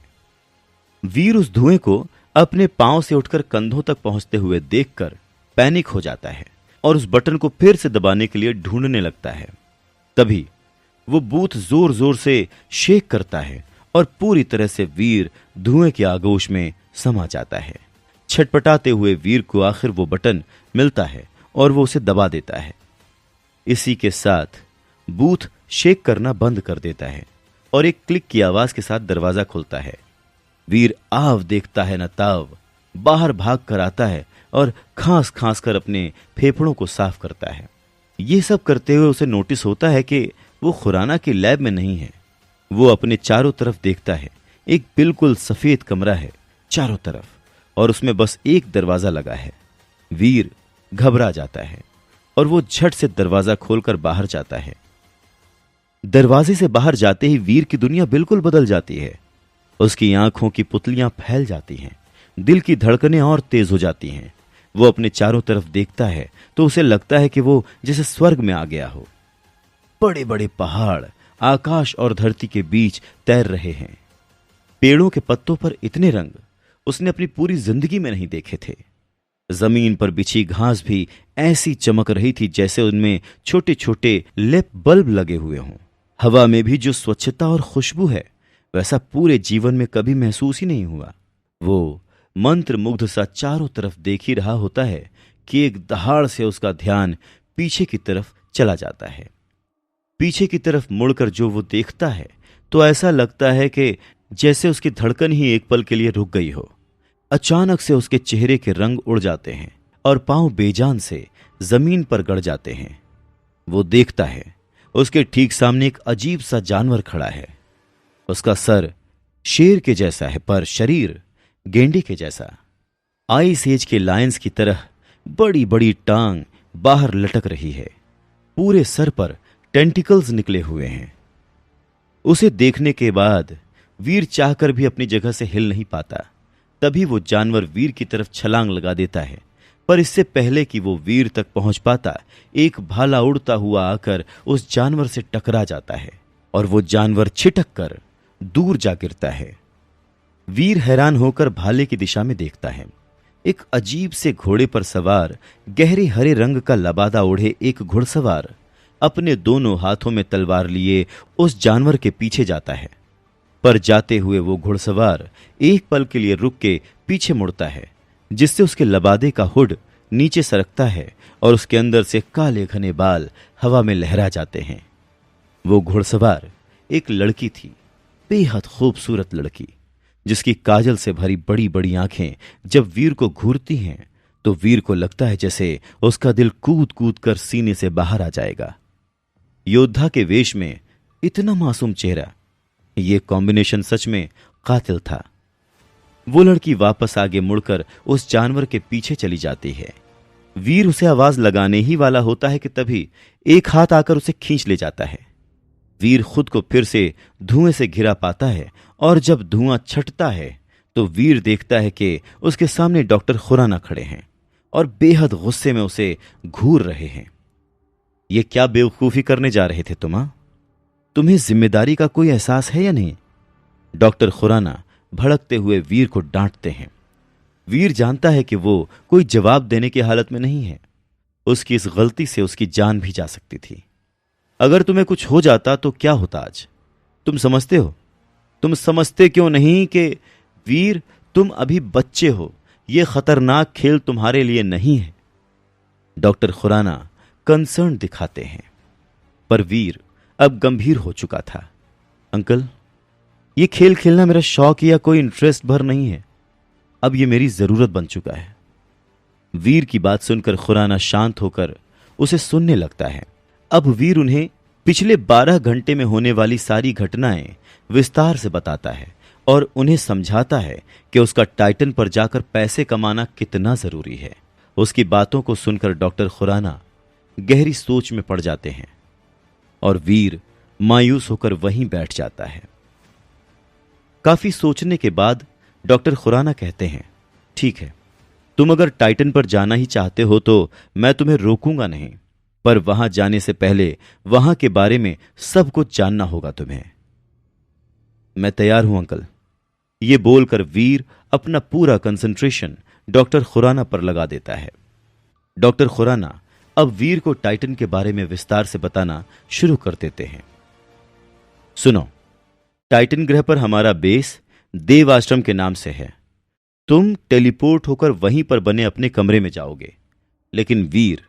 वीर उस धुएं को अपने पांव से उठकर कंधों तक पहुंचते हुए देखकर पैनिक हो जाता है और उस बटन को फिर से दबाने के लिए ढूंढने लगता है। तभी वो बूथ जोर जोर से शेक करता है और पूरी तरह से वीर धुएं की आगोश में समा जाता है। छटपटाते हुए वीर को आखिर वो बटन मिलता है और वो उसे दबा देता है। इसी के साथ बूथ शेक करना बंद कर देता है और एक क्लिक की आवाज के साथ दरवाजा खुलता है। वीर आव देखता है न ताव, बाहर भाग कर आता है और खांस खांस कर अपने फेफड़ों को साफ करता है। ये सब करते हुए उसे नोटिस होता है कि वो खुराना की लैब में नहीं है। वो अपने चारों तरफ देखता है। एक बिल्कुल सफेद कमरा है चारों तरफ और उसमें बस एक दरवाजा लगा है। वीर घबरा जाता है और वो झट से दरवाजा खोलकर बाहर जाता है। दरवाजे से बाहर जाते ही वीर की दुनिया बिल्कुल बदल जाती है। उसकी आंखों की पुतलियां फैल जाती हैं, दिल की धड़कनें और तेज हो जाती हैं। वो अपने चारों तरफ देखता है तो उसे लगता है कि वो जैसे स्वर्ग में आ गया हो। बड़े बड़े पहाड़ आकाश और धरती के बीच तैर रहे हैं। पेड़ों के पत्तों पर इतने रंग उसने अपनी पूरी जिंदगी में नहीं देखे थे। जमीन पर बिछी घास भी ऐसी चमक रही थी जैसे उनमें छोटे छोटे लेप बल्ब लगे हुए हों। हवा में भी जो स्वच्छता और खुशबू है वैसा पूरे जीवन में कभी महसूस ही नहीं हुआ। वो मंत्र मुग्ध सा चारों तरफ देख ही रहा होता है कि एक दहाड़ से उसका ध्यान पीछे की तरफ चला जाता है। पीछे की तरफ मुड़कर जो वो देखता है तो ऐसा लगता है कि जैसे उसकी धड़कन ही एक पल के लिए रुक गई हो। अचानक से उसके चेहरे के रंग उड़ जाते हैं और पांव बेजान से जमीन पर गड़ जाते हैं। वो देखता है उसके ठीक सामने एक अजीब सा जानवर खड़ा है। उसका सर शेर के जैसा है पर शरीर गेंडे के जैसा। आइस एज के लायंस की तरह बड़ी बड़ी टांग बाहर लटक रही है। पूरे सर पर टेंटिकल्स निकले हुए हैं। उसे देखने के बाद वीर चाहकर भी अपनी जगह से हिल नहीं पाता। तभी वो जानवर वीर की तरफ छलांग लगा देता है, पर इससे पहले कि वो वीर तक पहुंच पाता एक भाला उड़ता हुआ आकर उस जानवर से टकरा जाता है और वो जानवर छिटक कर दूर जा गिरता है। वीर हैरान होकर भाले की दिशा में देखता है। एक अजीब से घोड़े पर सवार गहरे हरे रंग का लबादा ओढ़े एक घुड़सवार अपने दोनों हाथों में तलवार लिए उस जानवर के पीछे जाता है। पर जाते हुए वो घुड़सवार एक पल के लिए रुक के पीछे मुड़ता है, जिससे उसके लबादे का हुड नीचे सरकता है और उसके अंदर से काले घने बाल हवा में लहरा जाते हैं। वो घुड़सवार एक लड़की थी, बेहद खूबसूरत लड़की, जिसकी काजल से भरी बड़ी बड़ी आंखें जब वीर को घूरती हैं तो वीर को लगता है जैसे उसका दिल कूद कूद कर सीने से बाहर आ जाएगा। योद्धा के वेश में इतना मासूम चेहरा, ये कॉम्बिनेशन सच में कातिल था। वो लड़की वापस आगे मुड़कर उस जानवर के पीछे चली जाती है। वीर उसे आवाज लगाने ही वाला होता है कि तभी एक हाथ आकर उसे खींच ले जाता है। वीर खुद को फिर से धुएं से घिरा पाता है और जब धुआं छटता है तो वीर देखता है कि उसके सामने डॉक्टर खुराना खड़े हैं और बेहद गुस्से में उसे घूर रहे हैं। ये क्या बेवकूफी करने जा रहे थे तुम्हें जिम्मेदारी का कोई एहसास है या नहीं? डॉक्टर खुराना भड़कते हुए वीर को डांटते हैं। वीर जानता है कि वो कोई जवाब देने की हालत में नहीं है। उसकी इस गलती से उसकी जान भी जा सकती थी। अगर तुम्हें कुछ हो जाता तो क्या होता आज? तुम समझते हो? तुम समझते क्यों नहीं कि वीर, तुम अभी बच्चे हो, यह खतरनाक खेल तुम्हारे लिए नहीं है। डॉक्टर खुराना कंसर्न दिखाते हैं, पर वीर अब गंभीर हो चुका था। अंकल, यह खेल खेलना मेरा शौक या कोई इंटरेस्ट भर नहीं है, अब यह मेरी जरूरत बन चुका है। वीर की बात सुनकर खुराना शांत होकर उसे सुनने लगता है। अब वीर उन्हें पिछले 12 घंटे में होने वाली सारी घटनाएं विस्तार से बताता है और उन्हें समझाता है कि उसका टाइटन पर जाकर पैसे कमाना कितना जरूरी है। उसकी बातों को सुनकर डॉक्टर खुराना गहरी सोच में पड़ जाते हैं और वीर मायूस होकर वहीं बैठ जाता है। काफी सोचने के बाद डॉक्टर खुराना कहते हैं, ठीक है, तुम अगर टाइटन पर जाना ही चाहते हो तो मैं तुम्हें रोकूंगा नहीं, पर वहां जाने से पहले वहां के बारे में सब कुछ जानना होगा तुम्हें। मैं तैयार हूं अंकल। यह बोलकर वीर अपना पूरा कंसंट्रेशन डॉक्टर खुराना पर लगा देता है। डॉक्टर खुराना अब वीर को टाइटन के बारे में विस्तार से बताना शुरू कर देते हैं। सुनो, टाइटन ग्रह पर हमारा बेस देव आश्रम के नाम से है। तुम टेलीपोर्ट होकर वहीं पर बने अपने कमरे में जाओगे, लेकिन वीर,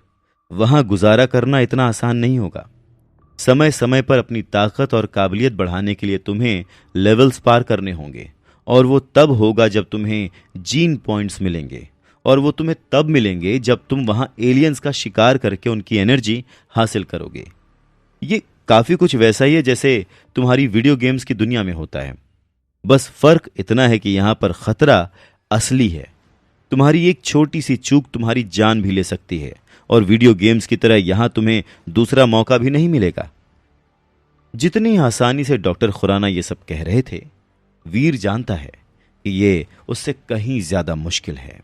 वहां गुजारा करना इतना आसान नहीं होगा। समय समय पर अपनी ताकत और काबिलियत बढ़ाने के लिए तुम्हें लेवल्स पार करने होंगे, और वो तब होगा जब तुम्हें जीन पॉइंट्स मिलेंगे, और वो तुम्हें तब मिलेंगे जब तुम वहां एलियंस का शिकार करके उनकी एनर्जी हासिल करोगे। ये काफी कुछ वैसा ही है जैसे तुम्हारी वीडियो गेम्स की दुनिया में होता है, बस फर्क इतना है कि यहां पर खतरा असली है। तुम्हारी एक छोटी सी चूक तुम्हारी जान भी ले सकती है, और वीडियो गेम्स की तरह यहां तुम्हें दूसरा मौका भी नहीं मिलेगा। जितनी आसानी से डॉक्टर खुराना ये सब कह रहे थे, वीर जानता है कि ये उससे कहीं ज्यादा मुश्किल है।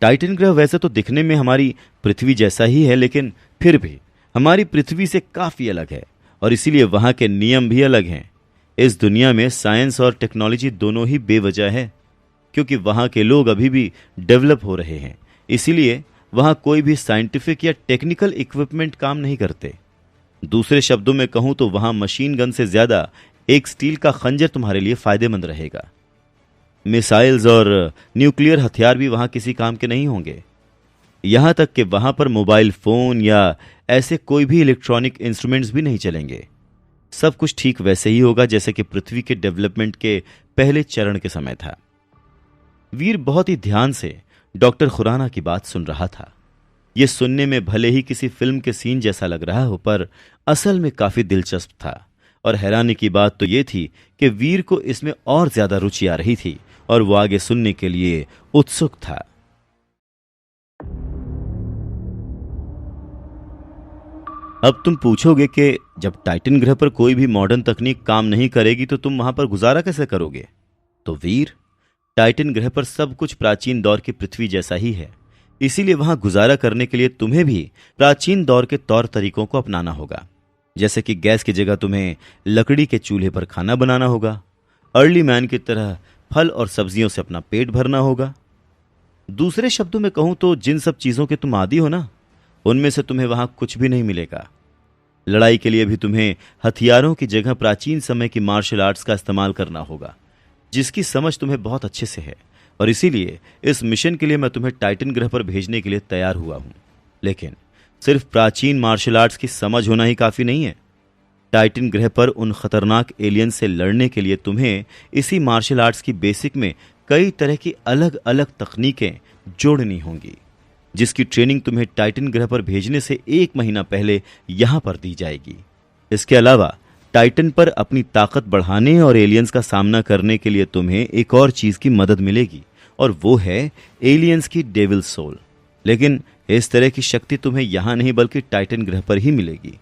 टाइटन ग्रह वैसे तो दिखने में हमारी पृथ्वी जैसा ही है, लेकिन फिर भी हमारी पृथ्वी से काफी अलग है, और इसीलिए वहां के नियम भी अलग हैं। इस दुनिया में साइंस और टेक्नोलॉजी दोनों ही बेवजह है, क्योंकि वहां के लोग अभी भी डेवलप हो रहे हैं। इसीलिए वहां कोई भी साइंटिफिक या टेक्निकल इक्विपमेंट काम नहीं करते। दूसरे शब्दों में कहूं तो वहां मशीन गन से ज्यादा एक स्टील का खंजर तुम्हारे लिए फायदेमंद रहेगा। मिसाइल्स और न्यूक्लियर हथियार भी वहां किसी काम के नहीं होंगे। यहां तक कि वहां पर मोबाइल फोन या ऐसे कोई भी इलेक्ट्रॉनिक इंस्ट्रूमेंट्स भी नहीं चलेंगे। सब कुछ ठीक वैसे ही होगा जैसे कि पृथ्वी के डेवलपमेंट के पहले चरण के समय था। वीर बहुत ही ध्यान से डॉक्टर खुराना की बात सुन रहा था। यह सुनने में भले ही किसी फिल्म के सीन जैसा लग रहा हो, पर असल में काफी दिलचस्प था। और हैरानी की बात तो यह थी कि वीर को इसमें और ज्यादा रुचि आ रही थी और वो आगे सुनने के लिए उत्सुक था। अब तुम पूछोगे कि जब टाइटन ग्रह पर कोई भी मॉडर्न तकनीक काम नहीं करेगी तो तुम वहां पर गुजारा कैसे करोगे? तो वीर, टाइटन ग्रह पर सब कुछ प्राचीन दौर की पृथ्वी जैसा ही है, इसीलिए वहां गुजारा करने के लिए तुम्हें भी प्राचीन दौर के तौर तरीकों को अपनाना होगा। जैसे कि गैस की जगह तुम्हें लकड़ी के चूल्हे पर खाना बनाना होगा। अर्ली मैन की तरह फल और सब्जियों से अपना पेट भरना होगा। दूसरे शब्दों में कहूं तो जिन सब चीजों के तुम आदी हो ना, उनमें से तुम्हें वहां कुछ भी नहीं मिलेगा। लड़ाई के लिए भी तुम्हें हथियारों की जगह प्राचीन समय की मार्शल आर्ट्स का इस्तेमाल करना होगा, जिसकी समझ तुम्हें बहुत अच्छे से है। और इसीलिए इस मिशन के लिए मैं तुम्हें टाइटन ग्रह पर भेजने के लिए तैयार हुआ हूं। लेकिन सिर्फ प्राचीन मार्शल आर्ट्स की समझ होना ही काफी नहीं है। टाइटन ग्रह पर उन खतरनाक एलियंस से लड़ने के लिए तुम्हें इसी मार्शल आर्ट्स की बेसिक में कई तरह की अलग अलग तकनीकें जोड़नी होंगी, जिसकी ट्रेनिंग तुम्हें टाइटन ग्रह पर भेजने से 1 महीना पहले यहां पर दी जाएगी। इसके अलावा टाइटन पर अपनी ताकत बढ़ाने और एलियंस का सामना करने के लिए तुम्हें एक और चीज की मदद मिलेगी, और वो है एलियंस की डेविल सोल। लेकिन इस तरह की शक्ति तुम्हें यहां नहीं बल्कि टाइटन ग्रह पर ही मिलेगी।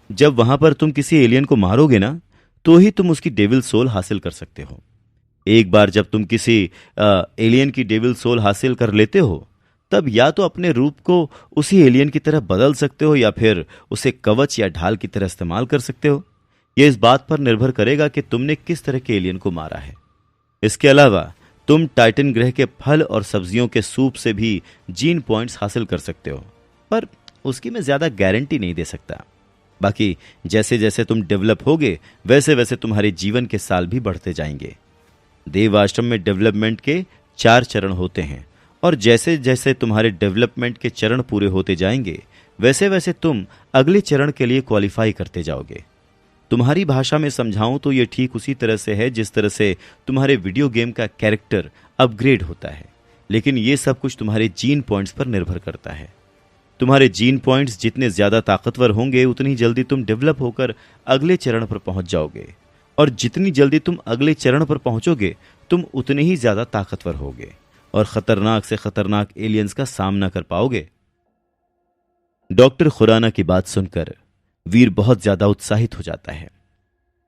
जब वहां पर तुम किसी एलियन को मारोगे ना, तो ही तुम उसकी डेविल सोल हासिल कर सकते हो। एक बार जब तुम किसी एलियन की डेविल सोल हासिल कर लेते हो, तब या तो अपने रूप को उसी एलियन की तरह बदल सकते हो या फिर उसे कवच या ढाल की तरह इस्तेमाल कर सकते हो। यह इस बात पर निर्भर करेगा कि तुमने किस तरह के एलियन को मारा है। इसके अलावा तुम टाइटन ग्रह के फल और सब्जियों के सूप से भी जीन पॉइंट्स हासिल कर सकते हो, पर उसकी मैं ज्यादा गारंटी नहीं दे सकता। बाकी जैसे जैसे तुम डेवलप होगे वैसे वैसे तुम्हारे जीवन के साल भी बढ़ते जाएंगे। देव आश्रम में डेवलपमेंट के 4 चरण होते हैं, और जैसे जैसे तुम्हारे डेवलपमेंट के चरण पूरे होते जाएंगे वैसे वैसे तुम अगले चरण के लिए क्वालिफाई करते जाओगे। तुम्हारी भाषा में समझाऊं तो यह ठीक उसी तरह से है जिस तरह से तुम्हारे वीडियो गेम का कैरेक्टर अपग्रेड होता है, लेकिन यह सब कुछ तुम्हारे जीन पॉइंट्स पर निर्भर करता है। तुम्हारे जीन पॉइंट्स जितने ज्यादा ताकतवर होंगे उतनी जल्दी तुम डेवलप होकर अगले चरण पर पहुंच जाओगे, और जितनी जल्दी तुम अगले चरण पर पहुंचोगे तुम उतने ही ज्यादा ताकतवर होगे और खतरनाक से खतरनाक एलियंस का सामना कर पाओगे। डॉक्टर खुराना की बात सुनकर वीर बहुत ज्यादा उत्साहित हो जाता है,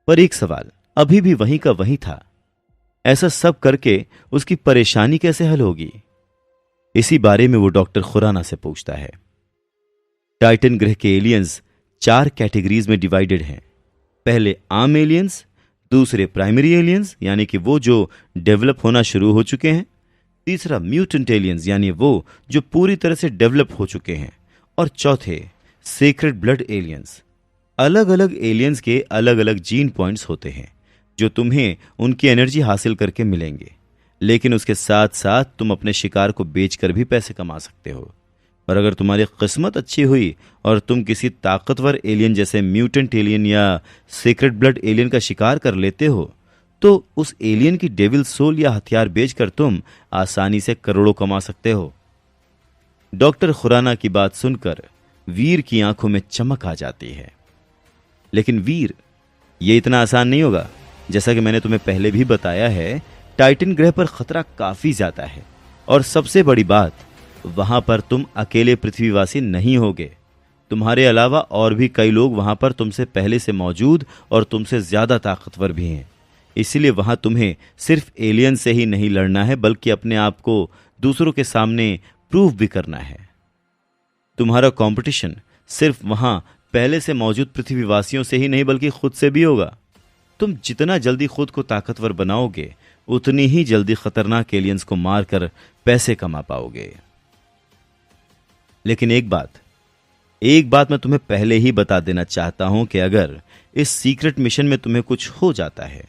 पर एक सवाल अभी भी वहीं का वहीं था। ऐसा सब करके उसकी परेशानी कैसे हल होगी? इसी बारे में वो डॉक्टर खुराना से पूछता है। टाइटन ग्रह के एलियंस 4 कैटेगरीज में डिवाइडेड हैं। पहले आम एलियंस, दूसरे प्राइमरी एलियंस यानी कि वो जो डेवलप होना शुरू हो चुके हैं, तीसरा म्यूटेंट एलियंस यानी वो जो पूरी तरह से डेवलप हो चुके हैं, और चौथे सेक्रेड ब्लड एलियंस। अलग अलग एलियंस के अलग अलग जीन पॉइंट्स होते हैं जो तुम्हें उनकी एनर्जी हासिल करके मिलेंगे, लेकिन उसके साथ साथ तुम अपने शिकार को बेचकर भी पैसे कमा सकते हो। और अगर तुम्हारी किस्मत अच्छी हुई और तुम किसी ताकतवर एलियन जैसे म्यूटेंट एलियन या सीक्रेट ब्लड एलियन का शिकार कर लेते हो तो उस एलियन की डेविल सोल या हथियार बेचकर तुम आसानी से करोड़ों कमा सकते हो। डॉक्टर खुराना की बात सुनकर वीर की आंखों में चमक आ जाती है। लेकिन वीर, ये इतना आसान नहीं होगा। जैसा कि मैंने तुम्हें पहले भी बताया है, टाइटन ग्रह पर खतरा काफी ज्यादा है, और सबसे बड़ी बात, वहां पर तुम अकेले पृथ्वीवासी नहीं होगे। तुम्हारे अलावा और भी कई लोग वहां पर तुमसे पहले से मौजूद और तुमसे ज्यादा ताकतवर भी हैं। इसीलिए वहां तुम्हें सिर्फ एलियन से ही नहीं लड़ना है, बल्कि अपने आप को दूसरों के सामने प्रूव भी करना है। तुम्हारा कंपटीशन सिर्फ वहां पहले से मौजूद पृथ्वीवासियों से ही नहीं बल्कि खुद से भी होगा। तुम जितना जल्दी खुद को ताकतवर बनाओगे उतनी ही जल्दी खतरनाक एलियंस को मारकर पैसे कमा पाओगे। लेकिन एक बात मैं तुम्हें पहले ही बता देना चाहता हूं कि अगर इस सीक्रेट मिशन में तुम्हें कुछ हो जाता है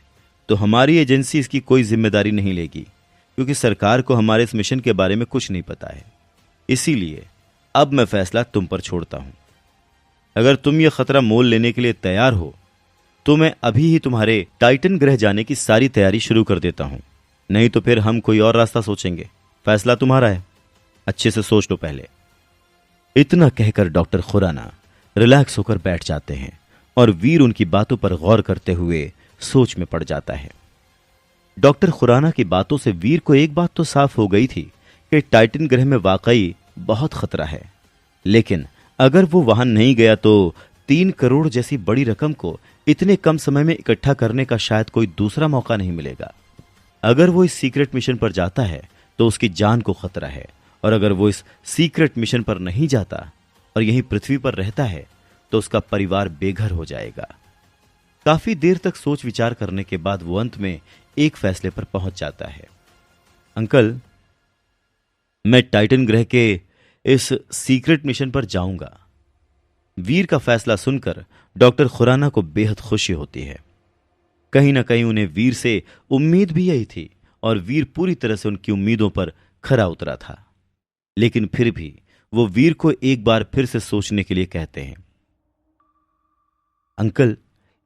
तो हमारी एजेंसी इसकी कोई जिम्मेदारी नहीं लेगी, क्योंकि सरकार को हमारे इस मिशन के बारे में कुछ नहीं पता है। इसीलिए अब मैं फैसला तुम पर छोड़ता हूं। अगर तुम यह खतरा मोल लेने के लिए तैयार हो तो मैं अभी ही तुम्हारे टाइटन ग्रह जाने की सारी तैयारी शुरू कर देता हूं, नहीं तो फिर हम कोई और रास्ता सोचेंगे। फैसला तुम्हारा है, अच्छे से सोच लो पहले। इतना कहकर डॉक्टर खुराना रिलैक्स होकर बैठ जाते हैं और वीर उनकी बातों पर गौर करते हुए सोच में पड़ जाता है। डॉक्टर खुराना की बातों से वीर को एक बात तो साफ हो गई थी कि टाइटन ग्रह में वाकई बहुत खतरा है, लेकिन अगर वो वहां नहीं गया तो 3 करोड़ जैसी बड़ी रकम को इतने कम समय में इकट्ठा करने का शायद कोई दूसरा मौका नहीं मिलेगा। अगर वो इस सीक्रेट मिशन पर जाता है तो उसकी जान को खतरा है, और अगर वो इस सीक्रेट मिशन पर नहीं जाता और यहीं पृथ्वी पर रहता है तो उसका परिवार बेघर हो जाएगा। काफी देर तक सोच विचार करने के बाद वो अंत में एक फैसले पर पहुंच जाता है। अंकल, मैं टाइटन ग्रह के इस सीक्रेट मिशन पर जाऊंगा। वीर का फैसला सुनकर डॉक्टर खुराना को बेहद खुशी होती है। कहीं ना कहीं उन्हें वीर से उम्मीद भी यही थी, और वीर पूरी तरह से उनकी उम्मीदों पर खरा उतरा था। लेकिन फिर भी वो वीर को एक बार फिर से सोचने के लिए कहते हैं। अंकल,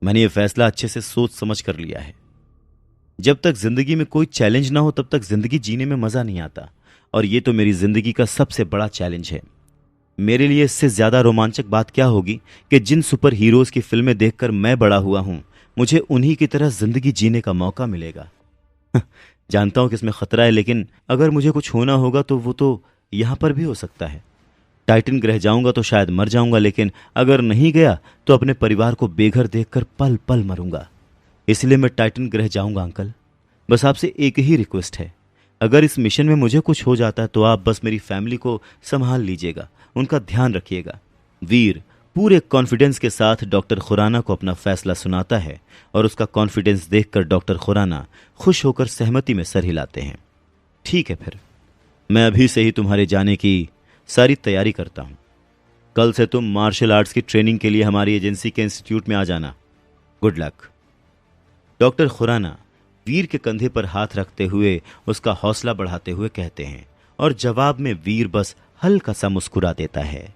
मैंने ये फैसला अच्छे से सोच समझ कर लिया है। जब तक जिंदगी में कोई चैलेंज ना हो तब तक जिंदगी जीने में मजा नहीं आता, और ये तो मेरी जिंदगी का सबसे बड़ा चैलेंज है। मेरे लिए इससे ज्यादा रोमांचक बात क्या होगी कि जिन सुपर हीरोज की फिल्में देखकर मैं बड़ा हुआ हूं, मुझे उन्हीं की तरह जिंदगी जीने का मौका मिलेगा। जानता हूं कि इसमें खतरा है, लेकिन अगर मुझे कुछ होना होगा तो वो तो यहां पर भी हो सकता है। टाइटन ग्रह जाऊंगा तो शायद मर जाऊंगा, लेकिन अगर नहीं गया तो अपने परिवार को बेघर देखकर पल पल मरूंगा। इसलिए मैं टाइटन ग्रह जाऊंगा अंकल। बस आपसे एक ही रिक्वेस्ट है, अगर इस मिशन में मुझे कुछ हो जाता है तो आप बस मेरी फैमिली को संभाल लीजिएगा, उनका ध्यान रखिएगा। वीर पूरे कॉन्फिडेंस के साथ डॉक्टर खुराना को अपना फैसला सुनाता है, और उसका कॉन्फिडेंस देखकर डॉक्टर खुराना खुश होकर सहमति में सर हिलाते हैं। ठीक है, फिर मैं अभी से ही तुम्हारे जाने की सारी तैयारी करता हूं। कल से तुम मार्शल आर्ट्स की ट्रेनिंग के लिए हमारी एजेंसी के इंस्टीट्यूट में आ जाना। Good luck. डॉक्टर खुराना वीर के कंधे पर हाथ रखते हुए उसका हौसला बढ़ाते हुए कहते हैं और जवाब में वीर बस हल्का सा मुस्कुरा देता है।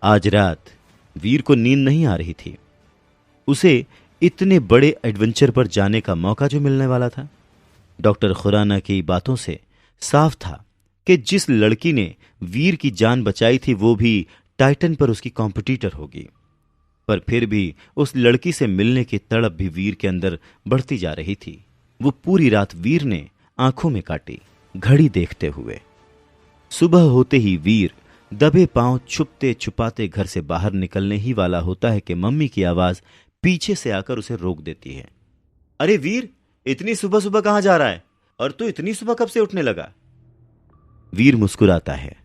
आज रात वीर को नींद नहीं आ रही थी। उसे इतने बड़े एडवेंचर पर जाने का मौका जो मिलने वाला था। डॉक्टर खुराना की बातों से साफ था कि जिस लड़की ने वीर की जान बचाई थी वो भी टाइटन पर उसकी कॉम्पिटिटर होगी। पर फिर भी उस लड़की से मिलने की तड़प भी वीर के अंदर बढ़ती जा रही थी। वो पूरी रात वीर ने आंखों में काटी, घड़ी देखते हुए। सुबह होते ही वीर दबे पांव छुपते छुपाते घर से बाहर निकलने ही वाला होता है कि मम्मी की आवाज पीछे से आकर उसे रोक देती है। अरे वीर, इतनी सुबह सुबह कहां जा रहा है? और तू इतनी सुबह कब से उठने लगा? वीर मुस्कुराता है।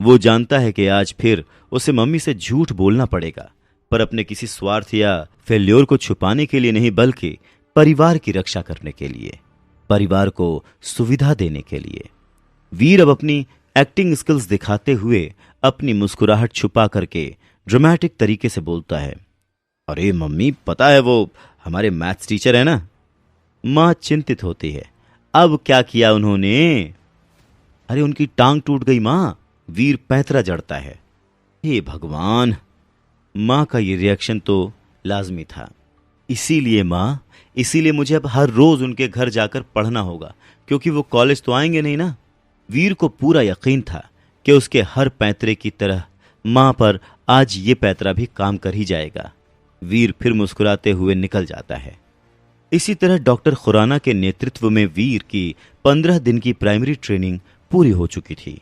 वो जानता है कि आज फिर उसे मम्मी से झूठ बोलना पड़ेगा, पर अपने किसी स्वार्थ या फेल्योर को छुपाने के लिए नहीं, बल्कि परिवार की रक्षा करने के लिए, परिवार को सुविधा देने के लिए। वीर अब अपनी एक्टिंग स्किल्स दिखाते हुए अपनी मुस्कुराहट छुपा करके ड्रामेटिक तरीके से बोलता है, अरे मम्मी, पता है वो हमारे मैथ्स टीचर है ना। मां चिंतित होती है। अब क्या किया उन्होंने? अरे उनकी टांग टूट गई मां। वीर पैंतरा जड़ता है। हे भगवान, मां का ये रिएक्शन तो लाजमी था। इसीलिए मां, इसीलिए मुझे अब हर रोज उनके घर जाकर पढ़ना होगा, क्योंकि वो कॉलेज तो आएंगे नहीं ना। वीर को पूरा यकीन था कि उसके हर पैंतरे की तरह मां पर आज ये पैंतरा भी काम कर ही जाएगा। वीर फिर मुस्कुराते हुए निकल जाता है। इसी तरह डॉक्टर खुराना के नेतृत्व में वीर की 15 दिन की प्राइमरी ट्रेनिंग पूरी हो चुकी थी।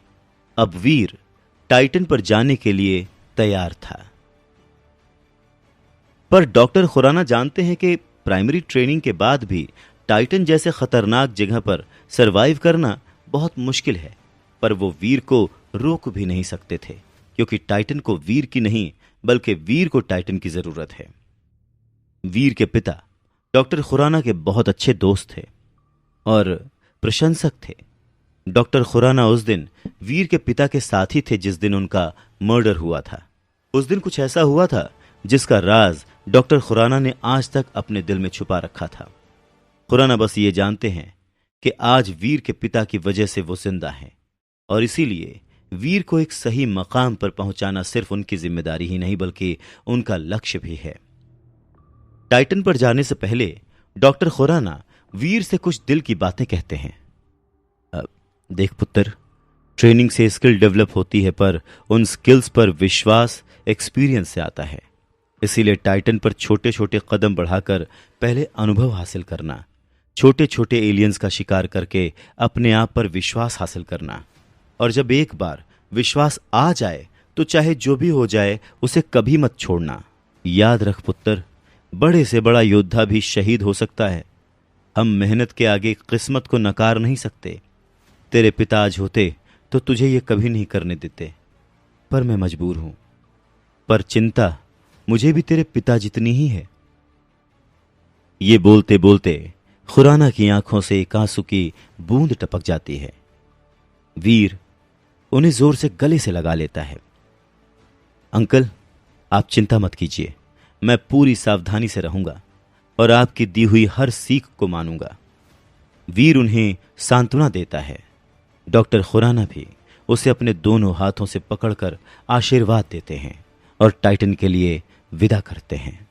अब वीर टाइटन पर जाने के लिए तैयार था। पर डॉक्टर खुराना जानते हैं कि प्राइमरी ट्रेनिंग के बाद भी टाइटन जैसे खतरनाक जगह पर सरवाइव करना बहुत मुश्किल है। पर वो वीर को रोक भी नहीं सकते थे, क्योंकि टाइटन को वीर की नहीं, बल्कि वीर को टाइटन की जरूरत है। वीर के पिता डॉक्टर खुराना के बहुत अच्छे दोस्त थे और प्रशंसक थे। डॉक्टर खुराना उस दिन वीर के पिता के साथ ही थे जिस दिन उनका मर्डर हुआ था। उस दिन कुछ ऐसा हुआ था जिसका राज डॉक्टर खुराना ने आज तक अपने दिल में छुपा रखा था। खुराना बस ये जानते हैं कि आज वीर के पिता की वजह से वो जिंदा हैं, और इसीलिए वीर को एक सही मकाम पर पहुंचाना सिर्फ उनकी जिम्मेदारी ही नहीं, बल्कि उनका लक्ष्य भी है। टाइटन पर जाने से पहले डॉक्टर खुराना वीर से कुछ दिल की बातें कहते हैं। देख पुत्र, ट्रेनिंग से स्किल डेवलप होती है, पर उन स्किल्स पर विश्वास एक्सपीरियंस से आता है। इसीलिए टाइटन पर छोटे छोटे कदम बढ़ाकर पहले अनुभव हासिल करना, छोटे छोटे एलियंस का शिकार करके अपने आप पर विश्वास हासिल करना, और जब एक बार विश्वास आ जाए तो चाहे जो भी हो जाए उसे कभी मत छोड़ना। याद रख पुत्र, बड़े से बड़ा योद्धा भी शहीद हो सकता है। हम मेहनत के आगे किस्मत को नकार नहीं सकते। तेरे पिता आज होते तो तुझे ये कभी नहीं करने देते, पर मैं मजबूर हूं। पर चिंता मुझे भी तेरे पिता जितनी ही है। ये बोलते बोलते खुराना की आंखों से एक आंसू की बूंद टपक जाती है। वीर उन्हें जोर से गले से लगा लेता है। अंकल, आप चिंता मत कीजिए, मैं पूरी सावधानी से रहूंगा और आपकी दी हुई हर सीख को मानूंगा। वीर उन्हें सांत्वना देता है। डॉक्टर खुराना भी उसे अपने दोनों हाथों से पकड़कर आशीर्वाद देते हैं और टाइटन के लिए विदा करते हैं।